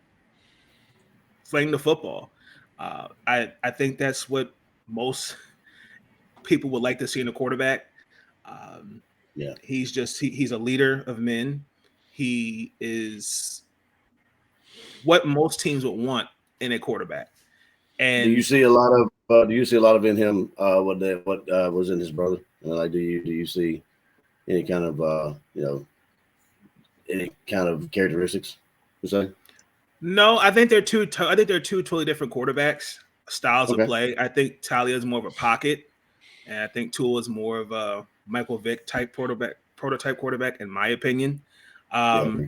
S5: fling the football. I think that's what most people would like to see in a quarterback. He's a leader of men. He is what most teams would want in a quarterback. And
S3: do you see a lot of in him what was in his brother? Do you see any kind of any kind of characteristics? You say?
S5: No, I think they're two totally different quarterbacks, styles of play. I think Taulia is more of a pocket, and I think Tua is more of a Michael Vick type prototype quarterback, in my opinion. I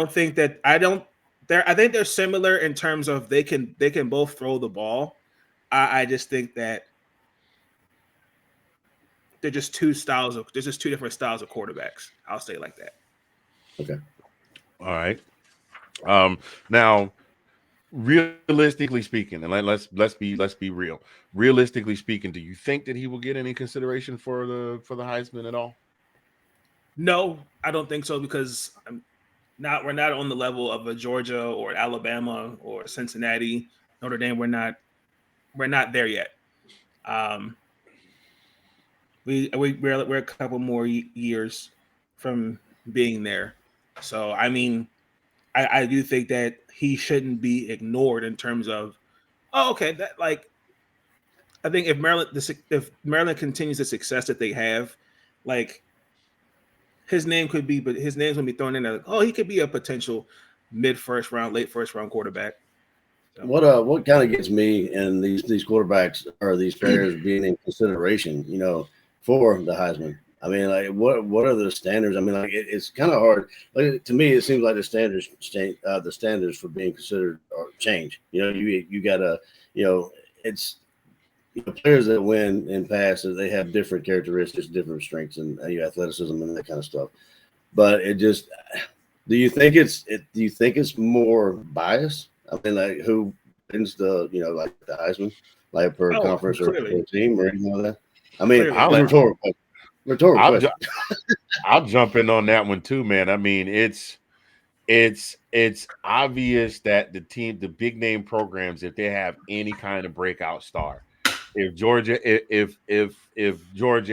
S5: think they're similar in terms of they can both throw the ball. I just think that there's just two different styles of quarterbacks. I'll say it like that.
S3: Okay.
S2: All right. Now, realistically speaking, and let's be real. Realistically speaking, do you think that he will get any consideration for the Heisman at all?
S5: No, I don't think so, because we're not on the level of a Georgia or Alabama or Cincinnati, Notre Dame. We're not there yet. Um, we're a couple more years from being there, so I mean, I do think that he shouldn't be ignored in terms of, oh, okay, that like I think if Maryland continues the success that they have, like his name could be, but his name's gonna be thrown in there. Like, oh, he could be a potential mid first round, late first round quarterback. So.
S3: What kind of gets me and these quarterbacks or these players being in consideration, for the Heisman? I mean, like what are the standards? I mean, like it's kind of hard. Like to me, it seems like the standards for being considered or change. You gotta, it's players that win and pass, they have different characteristics, different strengths, and athleticism and that kind of stuff. But it just, do you think it's more bias? I mean, like who wins like the Heisman, like per conference or per team or anything like that? I mean, rhetorical question.
S2: I'll jump in on that one too, man. I mean, it's obvious that the big name programs, if they have any kind of breakout star, if Georgia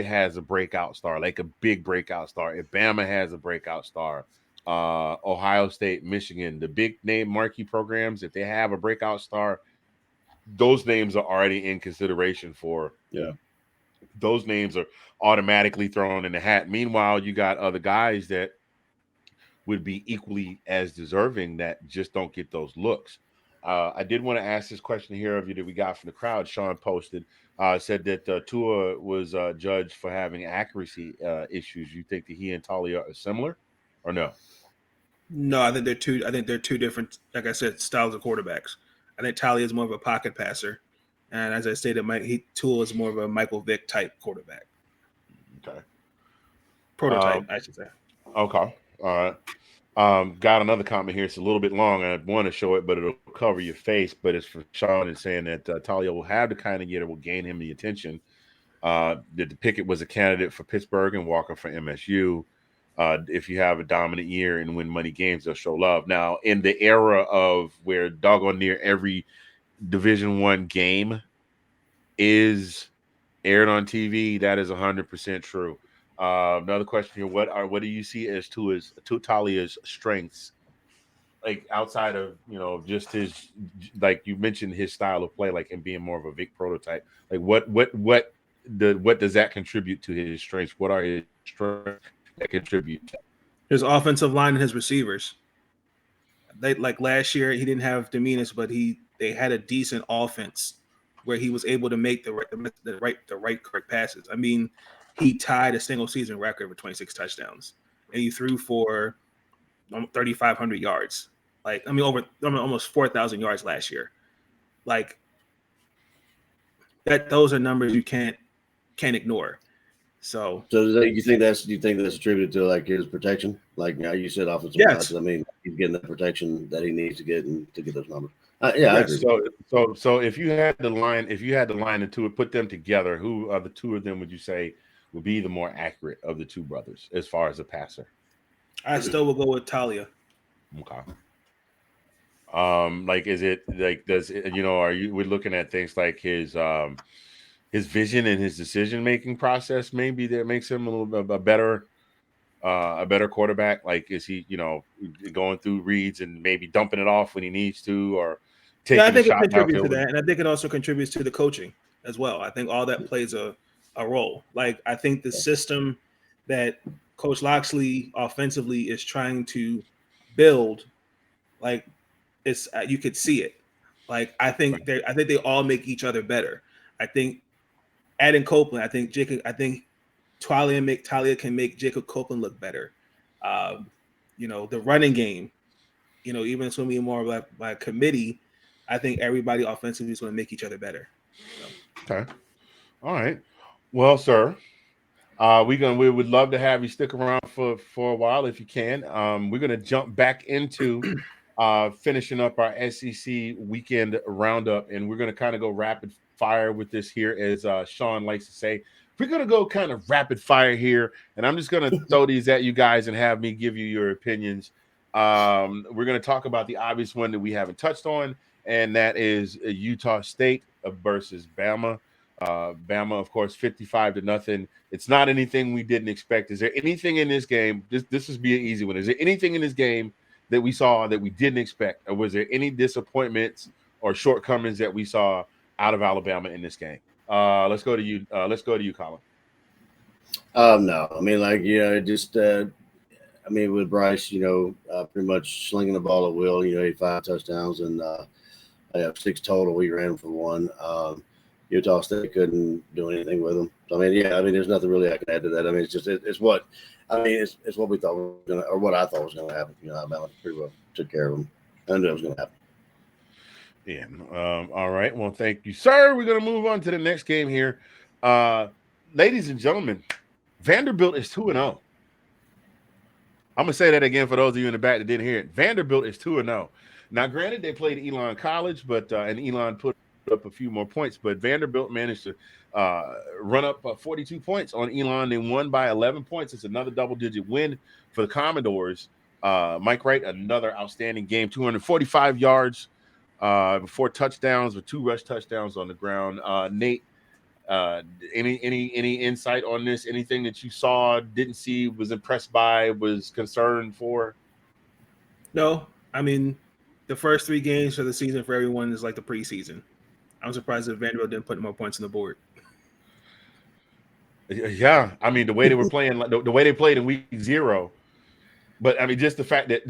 S2: has a breakout star, like a big breakout star, if Bama has a breakout star, Ohio State, Michigan, the big name marquee programs, if they have a breakout star, those names are already in consideration for.
S3: Yeah.
S2: Those names are automatically thrown in the hat. Meanwhile, you got other guys that would be equally as deserving that just don't get those looks. I did want to ask this question here of you that we got from the crowd. Sean posted, said that Tua was judged for having accuracy issues. You think that he and Taulia are similar or no?
S5: No, I think they're two different, like I said, styles of quarterbacks. I think Taulia is more of a pocket passer. And as I stated, Tua is more of a Michael Vick type quarterback.
S2: Okay.
S5: Prototype, I should say.
S2: Okay. All right. Got another comment here. It's a little bit long. I want to show it, but it'll cover your face. But it's for Sean and saying that Taulia will have the kind of year that will gain him the attention. That Pickett was a candidate for Pittsburgh and Walker for MSU. If you have a dominant year and win money games, they'll show love. Now, in the era of where doggone near every Division I game is aired on TV, that is 100% true. Another question here: what do you see as Taulia's strengths, like outside of just his, like you mentioned, his style of play, like him being more of a Vic prototype? Like what does that contribute to his strengths? What are his strengths that contribute to
S5: his offensive line and his receivers? They, like last year, he didn't have Dominus, but they had a decent offense where he was able to make the right correct passes. I mean, he tied a single season record with 26 touchdowns, and he threw for 3,500 yards. Like, I mean, almost 4,000 yards last year. Like that, those are numbers you can't ignore. So
S3: do you think that's attributed to like his protection? Like now you said offensive line. I mean, he's getting the protection that he needs to get and to get those numbers. I agree.
S2: So if you had the line the two, put them together, who are the two of them would you say would be the more accurate of the two brothers as far as a passer?
S5: I still will go with Taulia.
S2: Okay. Like, is it like, we're looking at things like his vision and his decision making process, maybe that makes him a little bit a better quarterback? Like, is he going through reads and maybe dumping it off when he needs to, or taking
S5: I think
S2: a shot
S5: it contributes to
S2: downfield?
S5: that, and I think it also contributes to the coaching as well. I think all that plays a role. Like, I think the system that Coach Loxley offensively is trying to build, like, it's you could see it. Like, I think they all make each other better. I think adding Copeland, I think Taulia can make Jacob Copeland look better. The running game, even it's going to be more like by committee. I think everybody offensively is going to make each other better. So.
S2: Okay. All right. Well, sir, we would love to have you stick around for a while if you can. We're going to jump back into finishing up our SEC weekend roundup, and we're going to kind of go rapid fire with this here, as Sean likes to say. We're going to go kind of rapid fire here, and I'm just going to throw these at you guys and have me give you your opinions. We're going to talk about the obvious one that we haven't touched on, and that is Utah State versus Bama. Bama, of course, 55-0. It's not anything we didn't expect. Is there anything in this game? This is be an easy one. Is there anything in this game that we saw that we didn't expect, or was there any disappointments or shortcomings that we saw out of Alabama in this game? Let's go to you. Colin.
S3: No, I mean, like, it just, I mean, with Bryce, pretty much slinging the ball at will. He had 5 touchdowns and I have 6 total. We ran for 1. Utah State couldn't do anything with them. So, I mean, there's nothing really I can add to that. I mean, it's just it's what we thought was gonna, or what I thought was gonna happen. Alabama pretty well took care of them. I knew it was gonna happen.
S2: Yeah. All right. Well, thank you, sir. We're gonna move on to the next game here. Ladies and gentlemen, Vanderbilt is 2-0. I'm gonna say that again for those of you in the back that didn't hear it. Vanderbilt is 2-0. Now, granted, they played Elon College, but and Elon put up a few more points, but Vanderbilt managed to run up 42 points on Elon. They won by 11 points. It's another double-digit win for the Commodores. Mike Wright, another outstanding game, 245 yards, 4 touchdowns with 2 rush touchdowns on the ground. Nate, any insight on this? Anything that you saw, didn't see, was impressed by, was concerned for?
S5: No, I mean, the first 3 games for the season for everyone is like the preseason. I'm surprised that Vanderbilt didn't put more points on the board.
S2: Yeah, I mean, the way they were playing, the way they played in week 0. But I mean, just the fact that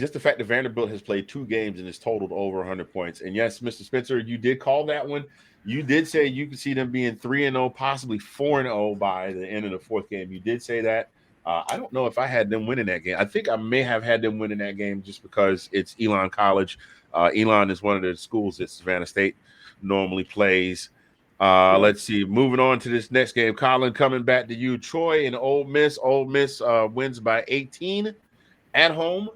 S2: Vanderbilt has played 2 games and has totaled over 100 points. And yes, Mr. Spencer, you did call that one. You did say you could see them being 3-0, possibly 4-0 by the end of the 4th game. You did say that. I don't know if I had them winning that game. I think I may have had them winning that game just because it's Elon College. Elon is one of the schools that Savannah State normally plays. Let's see. Moving on to this next game, Colin, coming back to you. Troy and Ole Miss. Ole Miss wins by 18 at home.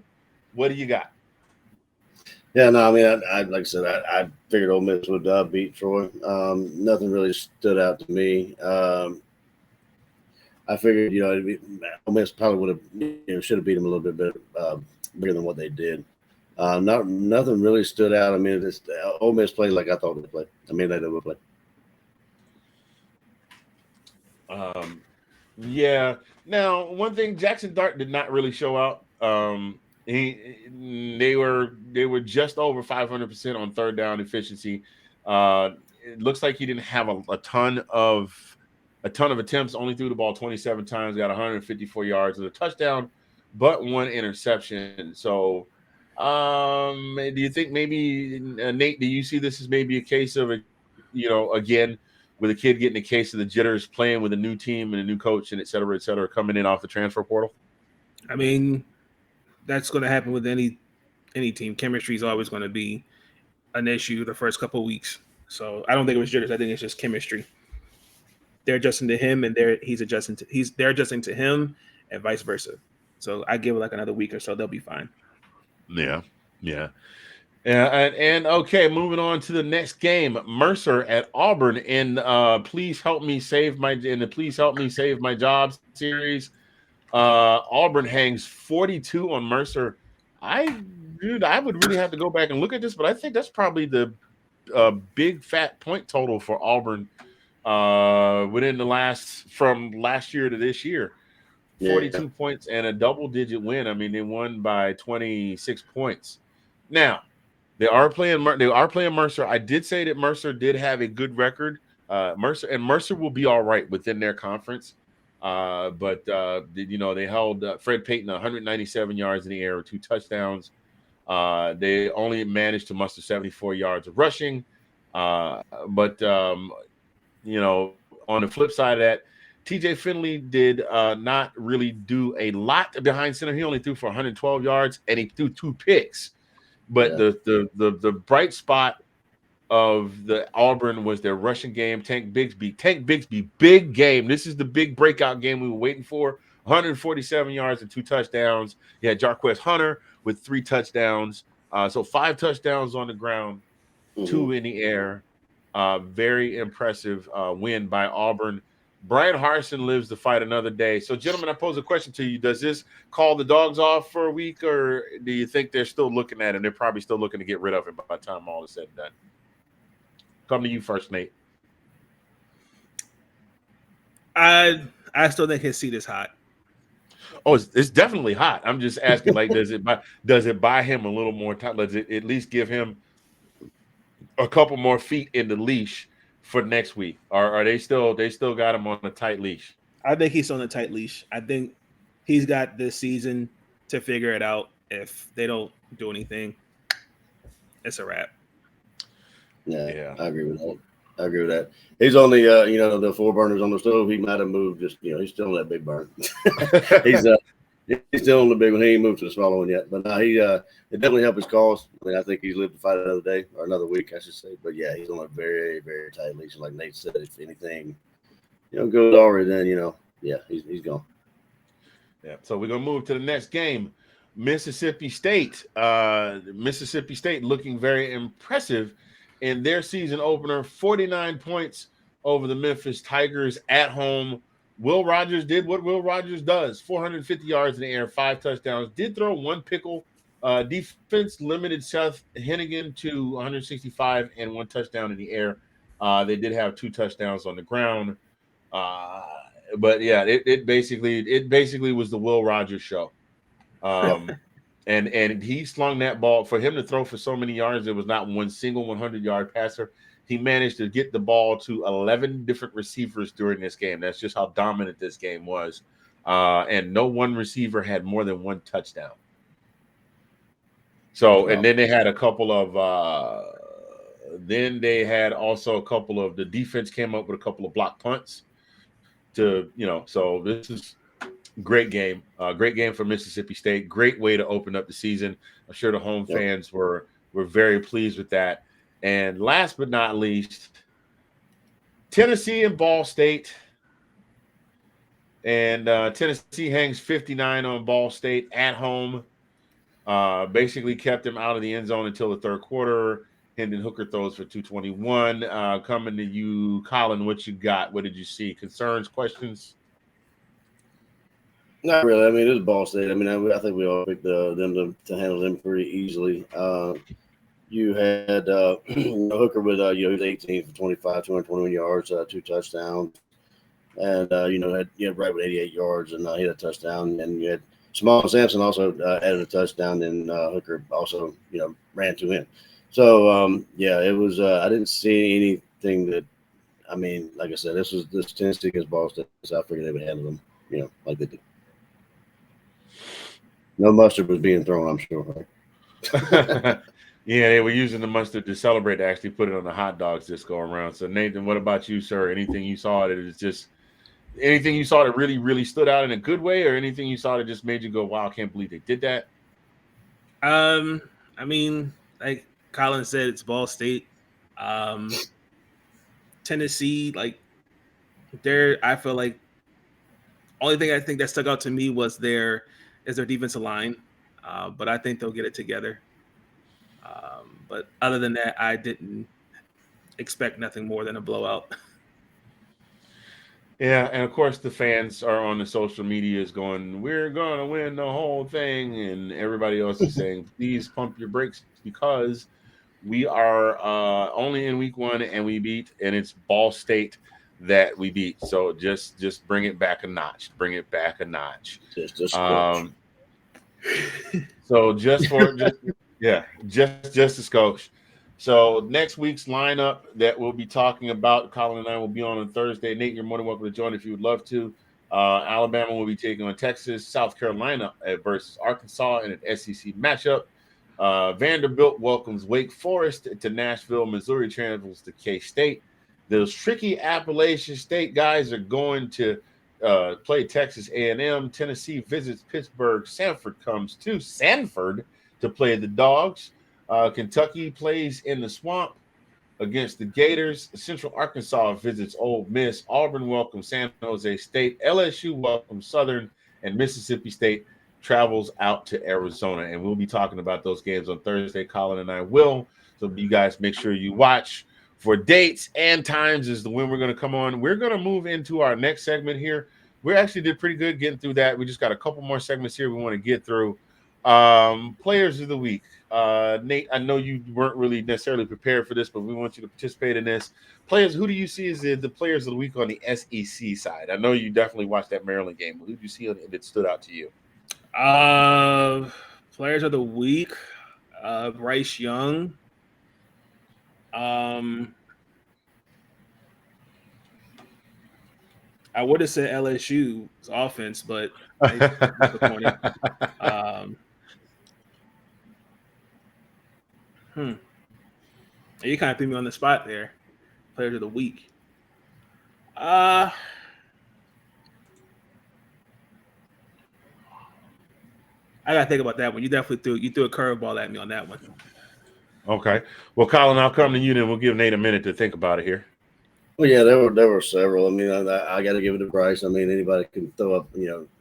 S2: What do you got?
S3: Yeah, no, I mean, I like I said, I figured Ole Miss would beat Troy. Nothing really stood out to me. I figured, Ole Miss probably would have, should have beat them a little bit bigger than what they did. Nothing really stood out. I mean, Ole Miss played like I thought they played. I mean, they would play.
S2: Yeah. Now, one thing, Jackson Dart did not really show out. They were just over 500% on 3rd down efficiency. It looks like he didn't have a ton of attempts. Only threw the ball 27 times. Got 154 yards and a touchdown, but 1 interception. So, do you think maybe Nate? Do you see this as maybe a case of again, with a kid getting a case of the jitters, playing with a new team and a new coach, and et cetera, coming in off the transfer portal?
S5: I mean, that's going to happen with any team. Chemistry is always going to be an issue the first couple of weeks. So I don't think it was jitters. I think it's just chemistry. They're adjusting to him, and they're adjusting to him, and vice versa. So I give it like another week or so, they'll be fine.
S2: Yeah. And okay, moving on to the next game, Mercer at Auburn in Please Help Me Save My Job series. Auburn hangs 42 on Mercer. I would really have to go back and look at this, but I think that's probably the big fat point total for Auburn within from last year to this year. 42 points and a double-digit win. I mean, they won by 26 points. Now, they are playing Mercer. I did say that Mercer did have a good record. Mercer will be all right within their conference. But they held Fred Payton 197 yards in the air with 2 touchdowns. They only managed to muster 74 yards of rushing. But on the flip side of that, TJ Finley did not really do a lot behind center. He only threw for 112 yards and he threw 2 picks. But the bright spot of the Auburn was their rushing game. Tank Bigsby, big game. This is the big breakout game we were waiting for. 147 yards and 2 touchdowns. You had Jarquez Hunter with 3 touchdowns. So 5 touchdowns on the ground, 2 in the air. Very impressive win by Auburn. Brian Harsin lives to fight another day. So, gentlemen, I pose a question to you. Does this call the dogs off for a week, or do you think they're still looking at it and they're probably still looking to get rid of him by the time all is said and done? Come to you first, Nate.
S5: I still think his seat is hot.
S2: Oh, it's definitely hot. I'm just asking, like, does it buy him a little more time? Does it at least give him a couple more feet in the leash for next week? Or are they still got him on a tight leash?
S5: I think he's on a tight leash. I think he's got this season to figure it out. If they don't do anything, it's a wrap.
S3: Yeah. I agree with that. He's only, the 4 burners on the stove. He might have moved. Just, he's still on that big burn. He's still on the big one. He ain't moved to the smaller one yet. But no, it definitely helped his cause. I mean, I think he's lived to fight another day or another week, I should say. But yeah, he's on a very, very tight leash. Like Nate said, if anything, goes already, then he's gone.
S2: Yeah. So we're gonna move to the next game. Mississippi State. Mississippi State looking very impressive in their season opener, 49 points over the Memphis Tigers at home. Will Rogers did what Will Rogers does, 450 yards in the air, 5 touchdowns, did throw 1 pickle. Defense limited Seth Hennigan to 165 and 1 touchdown in the air. They did have 2 touchdowns on the ground. But yeah, it basically was the Will Rogers show. And he slung that ball. For him to throw for so many yards, there was not one single 100-yard passer. He managed to get the ball to 11 different receivers during this game. That's just how dominant this game was. And no one receiver had more than 1 touchdown. So, and then they had a couple of the defense came up with a couple of block punts so this is great game for Mississippi State. Great way to open up the season. I'm sure the home fans were very pleased with that. And last but not least, Tennessee and Ball State. And Tennessee hangs 59 on Ball State at home. Basically kept them out of the end zone until the third quarter. Hendon Hooker throws for 221. Coming to you, Collin, what you got? What did you see? Concerns, questions?
S3: Not really. I mean, it was Ball State. I mean, I think we all picked them to handle them pretty easily. You had Hooker with he was 18 for 25, 221 yards, 2 touchdowns, and had Wright with 88 yards and he had a touchdown, and you had Jamal Sampson also added a touchdown, and Hooker also ran to him. So it was. I didn't see anything that. I mean, like I said, this Tennessee against Ball State, so I figured they would handle them, like they did. No mustard was being thrown, I'm sure. Right?
S2: Yeah, they were using the mustard to celebrate to actually put it on the hot dogs this go around. So Nathan, what about you, sir? Anything you saw that really, really stood out in a good way, or anything you saw that just made you go, wow, I can't believe they did that?
S5: I mean, like Collin said, it's Ball State. Tennessee, I feel like only thing I think that stuck out to me was their defensive line. But I think they'll get it together. But other than that, I didn't expect nothing more than a blowout.
S2: Yeah, and of course the fans are on the social medias going, we're going to win the whole thing. And everybody else is saying, please pump your brakes because we are only in week 1 and we beat, and it's Ball State that we beat. So just bring it back a notch. Just a skosh. So next week's lineup that we'll be talking about, Collin and I will be on Thursday. Nate, you're more than welcome to join if you would love to. Alabama will be taking on Texas, South Carolina versus Arkansas in an SEC matchup. Vanderbilt welcomes Wake Forest to Nashville. Missouri travels to K-State. Those tricky Appalachian State guys are going to play Texas A&M. Tennessee visits Pittsburgh. Samford comes to Sanford to play the Dogs. Kentucky plays in the Swamp against the Gators. Central Arkansas visits Ole Miss. Auburn welcomes San Jose State. LSU welcomes Southern. And Mississippi State travels out to Arizona. And we'll be talking about those games on Thursday. Collin and I will. So you guys make sure you watch for dates and times as to when we're going to come on. We're going to move into our next segment here. We actually did pretty good getting through that. We just got a couple more segments here we want to get through. Players of the week. Nate, I know you weren't really necessarily prepared for this, but we want you to participate in this. Players, who do you see as the players of the week on the SEC side? I know you definitely watched that Maryland game. Who did you see that stood out to you?
S5: Players of the week, Bryce Young. I would have said LSU's offense, but they disappointed. You kind of put me on the spot there. Players of the week. I gotta think about that one. You definitely threw a curveball at me on that one.
S2: Okay. Well, Collin, I'll come to you then. We'll give Nate a minute to think about it here.
S3: Well, yeah, there were several. I mean, I got to give it to Bryce. I mean, anybody can throw up,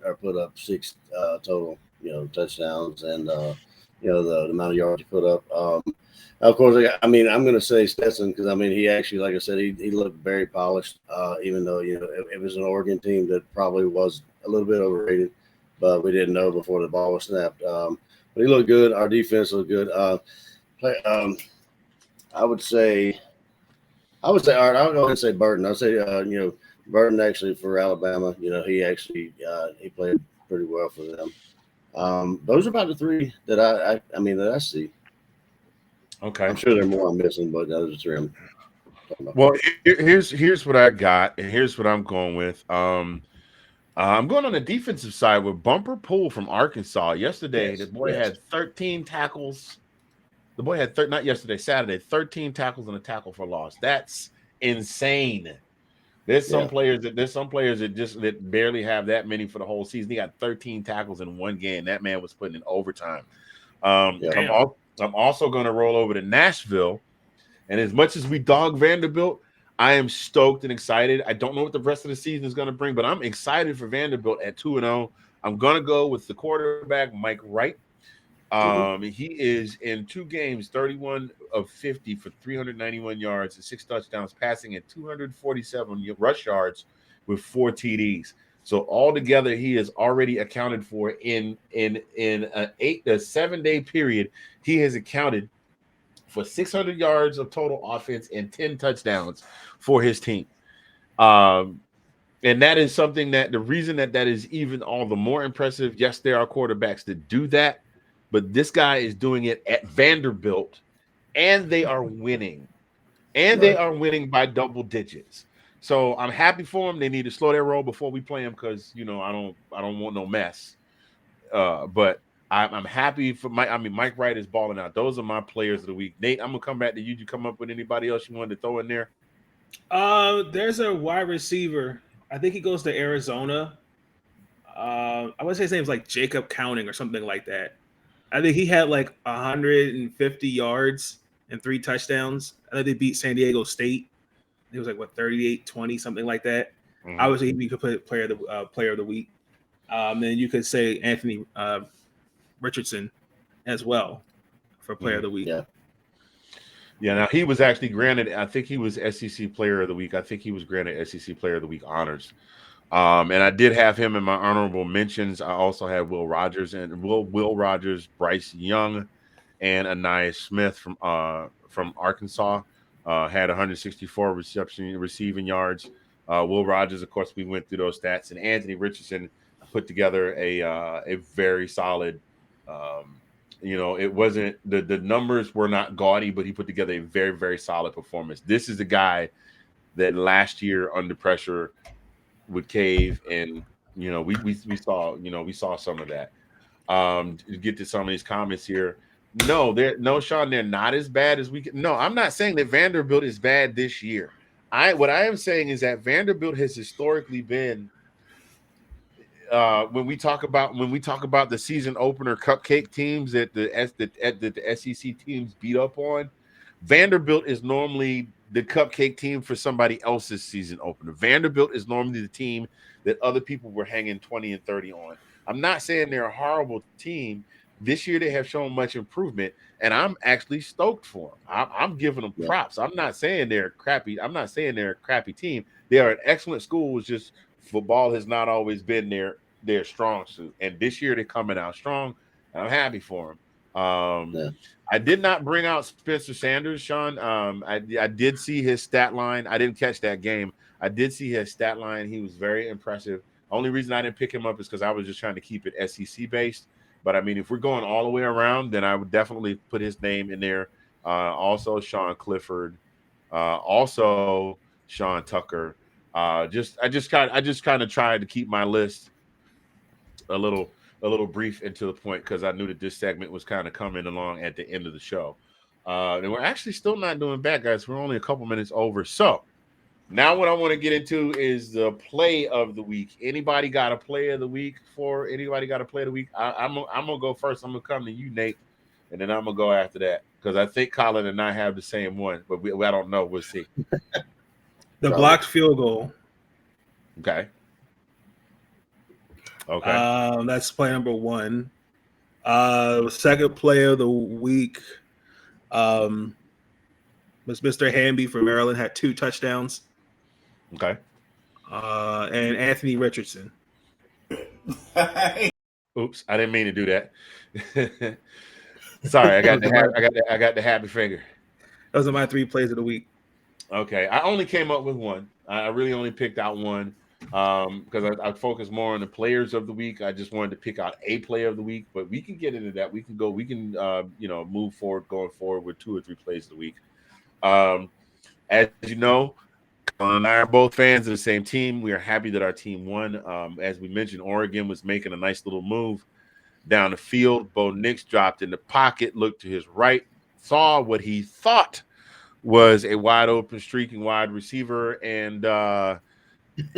S3: or put up 6 total, touchdowns, and the amount of yards he put up. Of course, I'm going to say Stetson because I mean he actually, like I said, he looked very polished. Even though it was an Oregon team that probably was a little bit overrated, but we didn't know before the ball was snapped. But he looked good. Our defense looked good. I would say, all right, I'll go ahead and say Burton. I'll say, Burton actually for Alabama, he actually he played pretty well for them. Those are about the 3 that I see.
S2: Okay.
S3: I'm sure there are more I'm missing, but those are 3 I'm talking about.
S2: Well, here's what I got, and here's what I'm going with. I'm going on the defensive side with Bumper Pool from Arkansas. Yesterday, the boy had 13 tackles. The boy had Saturday, 13 tackles and a tackle for loss. That's insane. There's some players that barely have that many for the whole season. He got 13 tackles in one game. That man was putting in overtime. I'm also going to roll over to Nashville, and as much as we dog Vanderbilt, I am stoked and excited. I don't know what the rest of the season is going to bring, but I'm excited for Vanderbilt at 2-0. I'm going to go with the quarterback, Mike Wright. He is in 2 games, 31 of 50 for 391 yards and 6 touchdowns, passing at 247 rush yards with 4 TDs. So altogether, he is already accounted for in a 7-day period. He has accounted for 600 yards of total offense and 10 touchdowns for his team. And that is something that the reason that is even all the more impressive. Yes, there are quarterbacks that do that, but this guy is doing it at Vanderbilt, and they are winning. And they are winning by double digits. So I'm happy for them. They need to slow their roll before we play them because I don't want no mess. But I'm happy for Mike Wright is balling out. Those are my players of the week. Nate, I'm gonna come back to you. Did you come up with anybody else you wanted to throw in there?
S5: There's a wide receiver. I think he goes to Arizona. I would say his name's like Jacob Counting or something like that. I think he had like 150 yards and 3 touchdowns. I think they beat San Diego State. It was like 38-20, something like that.
S2: Mm-hmm.
S5: Obviously, he could put player of the week. Then you could say Anthony Richardson as well for player of the week.
S2: Yeah. Now he was actually granted. I think he was SEC Player of the Week. I think he was granted SEC Player of the Week honors. And I did have him in my honorable mentions. I also had Will Rogers, Bryce Young, and Anais Smith from Arkansas. Had 164 receiving yards. Will Rogers, of course, we went through those stats, and Anthony Richardson put together a very solid. It wasn't the numbers were not gaudy, but he put together a very, very solid performance. This is the guy that last year under pressure would cave, and we saw some of that. To get to some of these comments here. Sean, they're not as bad as we can. No, I'm not saying that Vanderbilt is bad this year. What I am saying is that Vanderbilt has historically been when we talk about the season opener cupcake teams that the SEC teams beat up on, Vanderbilt is normally the cupcake team for somebody else's season opener. Vanderbilt is normally the team that other people were hanging 20 and 30 on. I'm not saying they're a horrible team. This year they have shown much improvement, and I'm actually stoked for them. I'm giving them props. I'm not saying they're crappy. I'm not saying they're a crappy team. They are an excellent school. It's just football has not always been their strong suit, and this year they're coming out strong, and I'm happy for them.
S3: Yeah.
S2: I did not bring out Spencer Sanders, Sean. I did see his stat line. I didn't catch that game. I did see his stat line. He was very impressive. Only reason I didn't pick him up is because I was just trying to keep it SEC based. But I mean, if we're going all the way around, then I would definitely put his name in there. Also, Sean Clifford. Also, Sean Tucker. I just kind of tried to keep my list a little brief and to the point because I knew that this segment was kind of coming along at the end of the show. And we're actually still not doing bad, guys. We're only a couple minutes over. So now what I want to get into is the play of the week. Anybody got a play of the week for anybody got a play of the week? I'm gonna go first. I'm gonna come to you, Nate, and then I'm gonna go after that because I think Collin and I have the same one, but I don't know. We'll see.
S5: The blocked field goal.
S2: Okay. Okay.
S5: That's play number one. Second play of the week was Mr. Hamby from Maryland, had 2 touchdowns.
S2: Okay.
S5: And Anthony Richardson.
S2: Oops, I didn't mean to do that. Sorry, I got the happy finger.
S5: Those are my 3 plays of the week.
S2: Okay, I only came up with one. I really only picked out one because I focused more on the players of the week. I just wanted to pick out a player of the week, but we can get into that. We can move forward, going forward with 2 or 3 plays of the week. As you know, Colin and I are both fans of the same team. We are happy that our team won. As we mentioned, Oregon was making a nice little move down the field. Bo Nix dropped in the pocket, looked to his right, saw what he thought was a wide open streaking wide receiver. And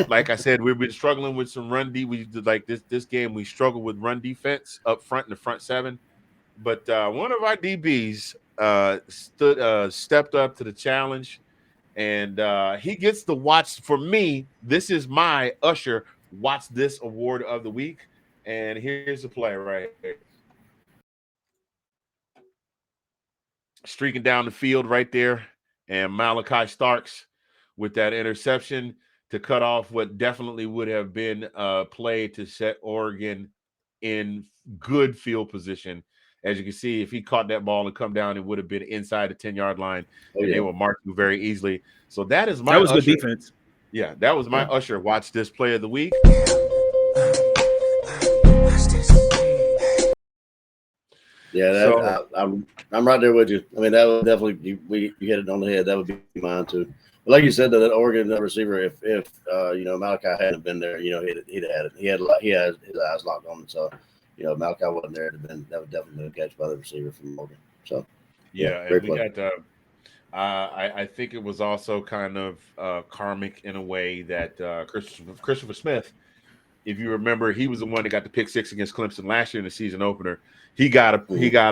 S2: like I said, we've been struggling with some run D. We did like this game. We struggled with run defense up front in the front 7. But one of our DBs stepped up to the challenge. And he gets to watch, for me, this is my Usher Watch This Award of the week. And here's the play right here. Streaking down the field right there. And Malachi Starks with that interception to cut off what definitely would have been a play to set Oregon in good field position. As you can see, if he caught that ball and come down, it would have been inside the 10-yard line, and they will mark you very easily. So that is my
S5: that was
S2: Usher.
S5: Good defense.
S2: Yeah, that was my Usher Watch This play of the week.
S3: Yeah, I'm right there with you. I mean, that would definitely you hit it on the head. That would be mine too. But like you said, that Oregon receiver, if Malachi hadn't been there, he'd have had it. He had his eyes locked on him. So Malachi wasn't there, that would definitely been a catch by the receiver from Oregon. So
S2: yeah, and we got I think it was also kind of karmic in a way that Christopher Smith, if you remember, he was the one that got the pick 6 against Clemson last year in the season opener. He got a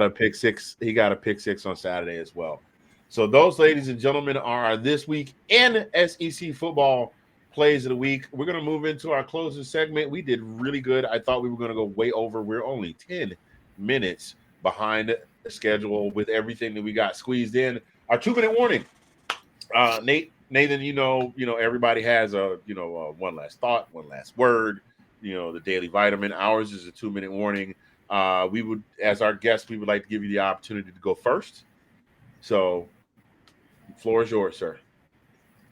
S2: pick 6. He got a pick 6 on Saturday as well. So those, ladies and gentlemen, are this week in SEC football plays of the week. We're going to move into our closing segment. We did really good. I thought we were going to go way over. We're only 10 minutes behind the schedule with everything that we got squeezed in. Our 2-minute warning. Nathan, everybody has a one last thought, one last word. The Daily Vitamin. Ours is a 2-minute warning. We would, as our guest, we would like to give you the opportunity to go first. So, the floor is yours, sir.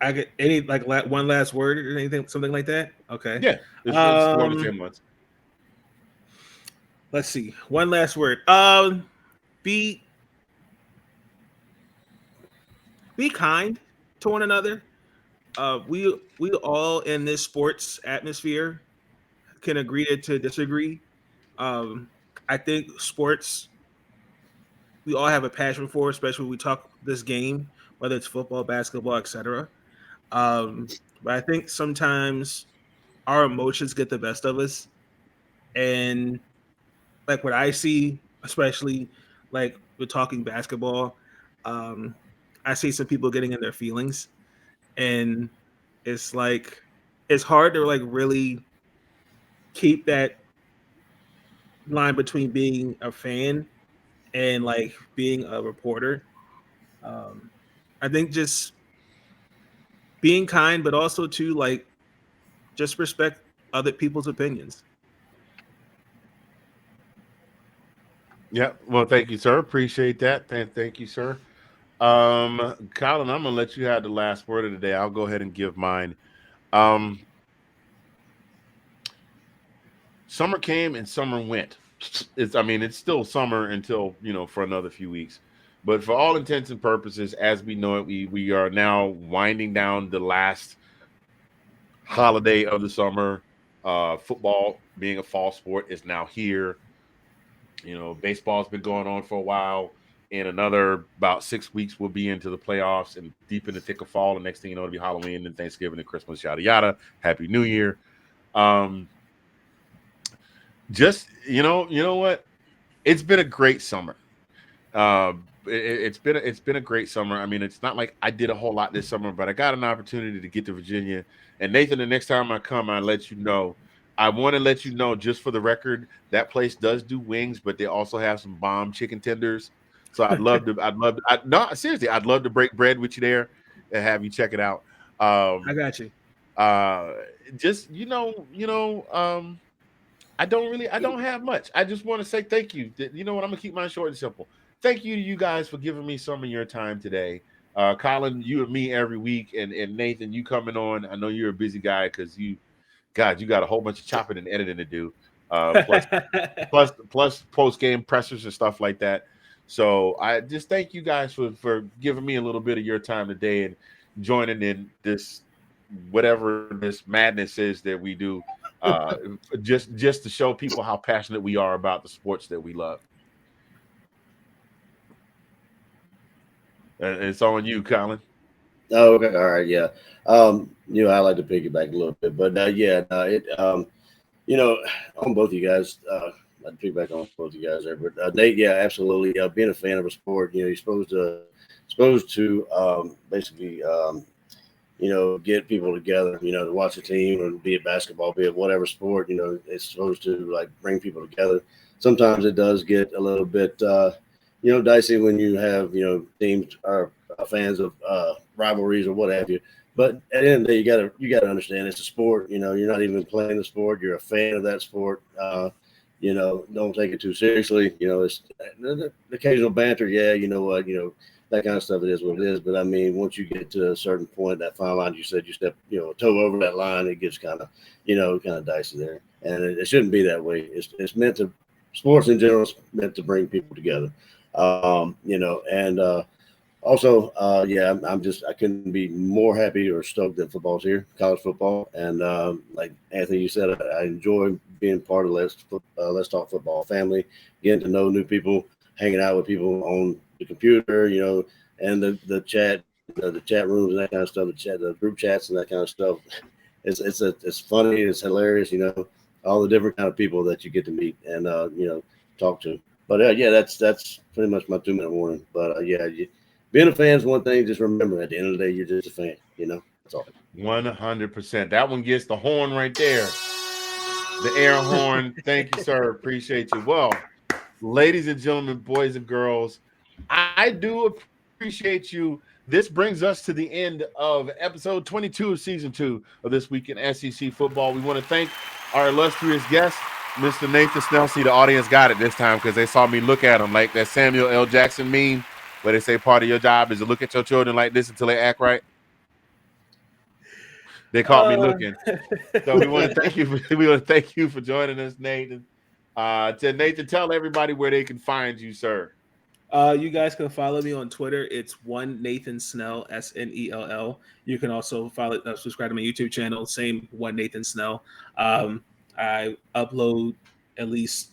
S5: I get any one last word or anything, something like that. Okay.
S2: Yeah. It's along the same lines.
S5: Let's see. One last word. Be kind to one another. We all in this sports atmosphere can agree to disagree. I think sports we all have a passion for, especially when we talk this game, whether it's football, basketball, etc. But I think sometimes our emotions get the best of us, and like what I see, especially like we're talking basketball, I see some people getting in their feelings, and it's hard to really keep that line between being a fan and being a reporter. I think just being kind, but also to just respect other people's opinions.
S2: Yeah. Well, thank you, sir. Appreciate that. Thank you, sir. Colin, I'm gonna let you have the last word of the day. I'll go ahead and give mine. Um, Summer came and summer went. It's still summer until for another few weeks. But for all intents and purposes, as we know it, we are now winding down the last holiday of the summer. Football, being a fall sport, is now here. Baseball's been going on for a while. In another about 6 weeks, we'll be into the playoffs and deep in the thick of fall. The next thing you know, it'll be Halloween and Thanksgiving and Christmas, yada yada. Happy New Year. Um, just you know what? It's been a great summer. It's been a great summer. I mean, it's not like I did a whole lot this summer, but I got an opportunity to get to Virginia. And Nathan, the next time I come, I let you know. I want to let you know, just for the record, that place does do wings, but they also have some bomb chicken tenders. So no, seriously, I'd love to break bread with you there and have you check it out.
S5: I got you.
S2: Uh, just I don't have much. I just want to say thank you. You know what? I'm gonna keep mine short and simple. Thank you to you guys for giving me some of your time today. Colin, you and me every week, and Nathan, you coming on. I know you're a busy guy because you got a whole bunch of chopping and editing to do. Plus post game pressers and stuff like that. So I just thank you guys for giving me a little bit of your time today and joining in this whatever this madness is that we do, uh, just to show people how passionate we are about the sports that we love. And it's on you, Colin.
S3: Oh, okay, all right, yeah. I like to piggyback a little bit, but yeah, no, you know, on both of you guys, I'd piggyback on both of you guys there, but Nate, yeah, absolutely. Being a fan of a sport, you're supposed to basically get people together, to watch a team, or be it basketball, be it whatever sport, it's supposed to like bring people together. Sometimes it does get a little bit, dicey when you have, teams are fans of rivalries or what have you. But at the end of the day, you gotta understand it's a sport. You're not even playing the sport. You're a fan of that sport. Don't take it too seriously. It's the occasional banter. Yeah, you know what, that kind of stuff. It is what it is. But I mean, once you get to a certain point, that fine line, you said you step, a toe over that line, it gets kind of dicey there. And it shouldn't be that way. It's meant to, sports in general is meant to bring people together. And also, yeah, I couldn't be more happy or stoked that football's here, college football. And like Anthony, you said, I enjoy being part of Let's Talk Football family, getting to know new people, hanging out with people on the computer, and the chat, the chat rooms and that kind of stuff, the group chats and that kind of stuff. It's funny, it's hilarious, all the different kind of people that you get to meet and talk to. But yeah, that's pretty much my 2-minute warning. But yeah, being a fan is one thing. Just remember, at the end of the day, you're just a fan. That's all.
S2: 100%. That one gets the horn right there. The air horn. Thank you, sir. Appreciate you. Well, ladies and gentlemen, boys and girls, I do appreciate you. This brings us to the end of episode 22 of season 2 of This Week in SEC Football. We want to thank our illustrious guest, Mr. Nathan Snell. See, the audience got it this time because they saw me look at him like that Samuel L. Jackson meme where they say part of your job is to look at your children like this until they act right. They caught me looking. So we want to thank you. We want to thank you for joining us, Nathan. Nathan, tell everybody where they can find you, sir.
S5: You guys can follow me on Twitter. It's one Nathan Snell, Snell. You can also subscribe to my YouTube channel. Same, one Nathan Snell. I upload at least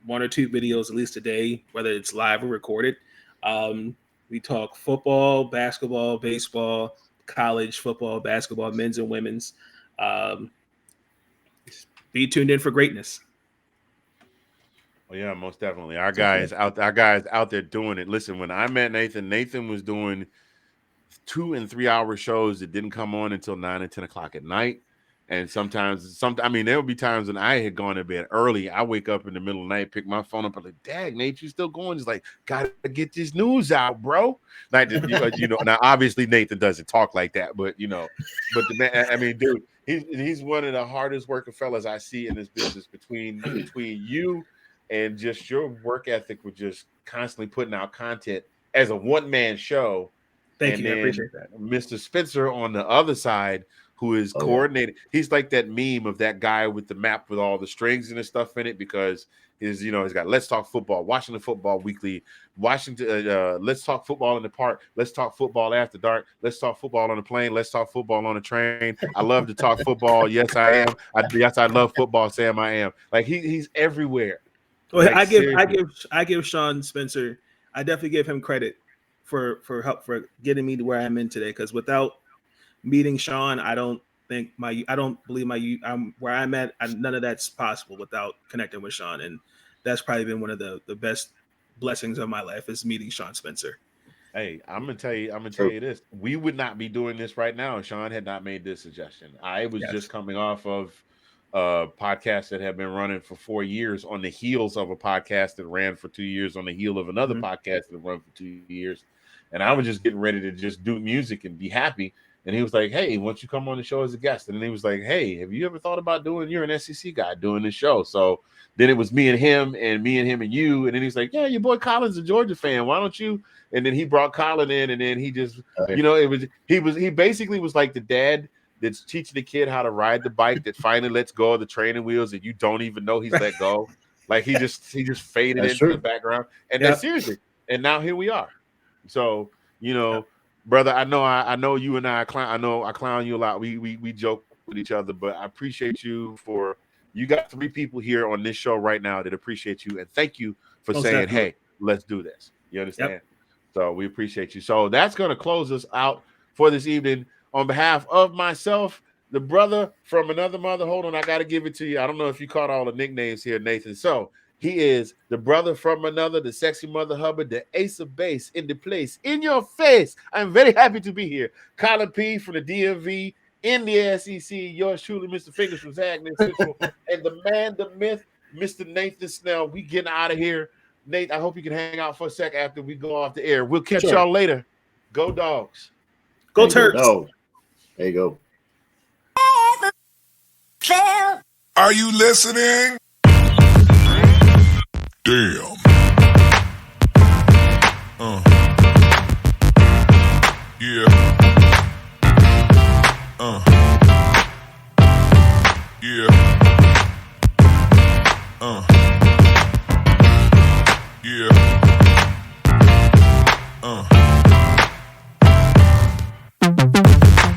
S5: 1 or 2 videos at least a day, whether it's live or recorded. We talk football, basketball, baseball, college football, basketball, men's and women's. Be tuned in for greatness.
S2: Oh yeah, most definitely. Our guys out there doing it. Listen, when I met Nathan was doing 2 and 3 hour shows that didn't come on until 9 and 10 o'clock at night. And sometimes there would be times when I had gone to bed early. I wake up in the middle of the night, pick my phone up, I'm like, "Dang, Nate, you still going?" He's like, "Gotta get this news out, bro." Like, now obviously Nathan doesn't talk like that, but the man, dude, he's one of the hardest working fellas I see in this business between you, and just your work ethic with just constantly putting out content as a one-man show.
S5: Thank
S2: And
S5: you. I
S2: then
S5: appreciate that.
S2: Mr. Spencer on the other side, who is coordinating. He's like that meme of that guy with the map with all the strings and stuff in it, because he's got Let's Talk Football, Washington Football Weekly, Washington, Let's Talk Football in the Park, Let's Talk Football After Dark, Let's Talk Football on the Plane, Let's Talk Football on the Train. I love to talk football. Yes, I am. Yes, I love football. Sam, I am. Like he's everywhere.
S5: Well,
S2: Like,
S5: I give Sean Spencer. I definitely give him credit for help for getting me to where I'm in today. Because without meeting Sean, I don't believe I'm where I'm at. None of that's possible without connecting with Sean, and that's probably been one of the best blessings of my life is meeting Sean Spencer.
S2: Hey, I'm gonna tell you this. We would not be doing this right now if Sean had not made this suggestion. I was just coming off of a podcast that had been running for 4 years on the heels of a podcast that ran for 2 years on the heel of another podcast that ran for 2 years. And I was just getting ready to just do music and be happy. And he was like, hey, why don't you come on the show as a guest? And then he was like, hey, have you ever thought about you're an SEC guy doing this show? So then it was me and him and you. And then he's like, yeah, your boy Collin's a Georgia fan. Why don't you? And then he brought Collin in, and then he just, he basically was like the dad that's teaching the kid how to ride the bike that finally lets go of the training wheels and you don't even know he's let go. Like he just faded into the background. And that's seriously. And now here we are. So, brother, I know you and I clown you a lot. We joke with each other, but I appreciate you you got 3 people here on this show right now that appreciate you, and thank you for saying, hey, let's do this. You understand? Yep. So we appreciate you. So that's going to close us out for this evening. On behalf of myself, the brother from another mother, hold on, I got to give it to you. I don't know if you caught all the nicknames here, Nathan. So he is the brother from another, the sexy mother Hubbard, the ace of base in the place, in your face. I'm very happy to be here. Collin P from the DMV in the SEC. Yours truly, Mr. Fingaz from Zagness Central, and the man, the myth, Mr. Nathan Snell. We getting out of here. Nate, I hope you can hang out for a sec after we go off the air. We'll catch y'all later. Go Dogs.
S5: Go Terps.
S3: Go. There you go.
S1: Are you listening? Damn.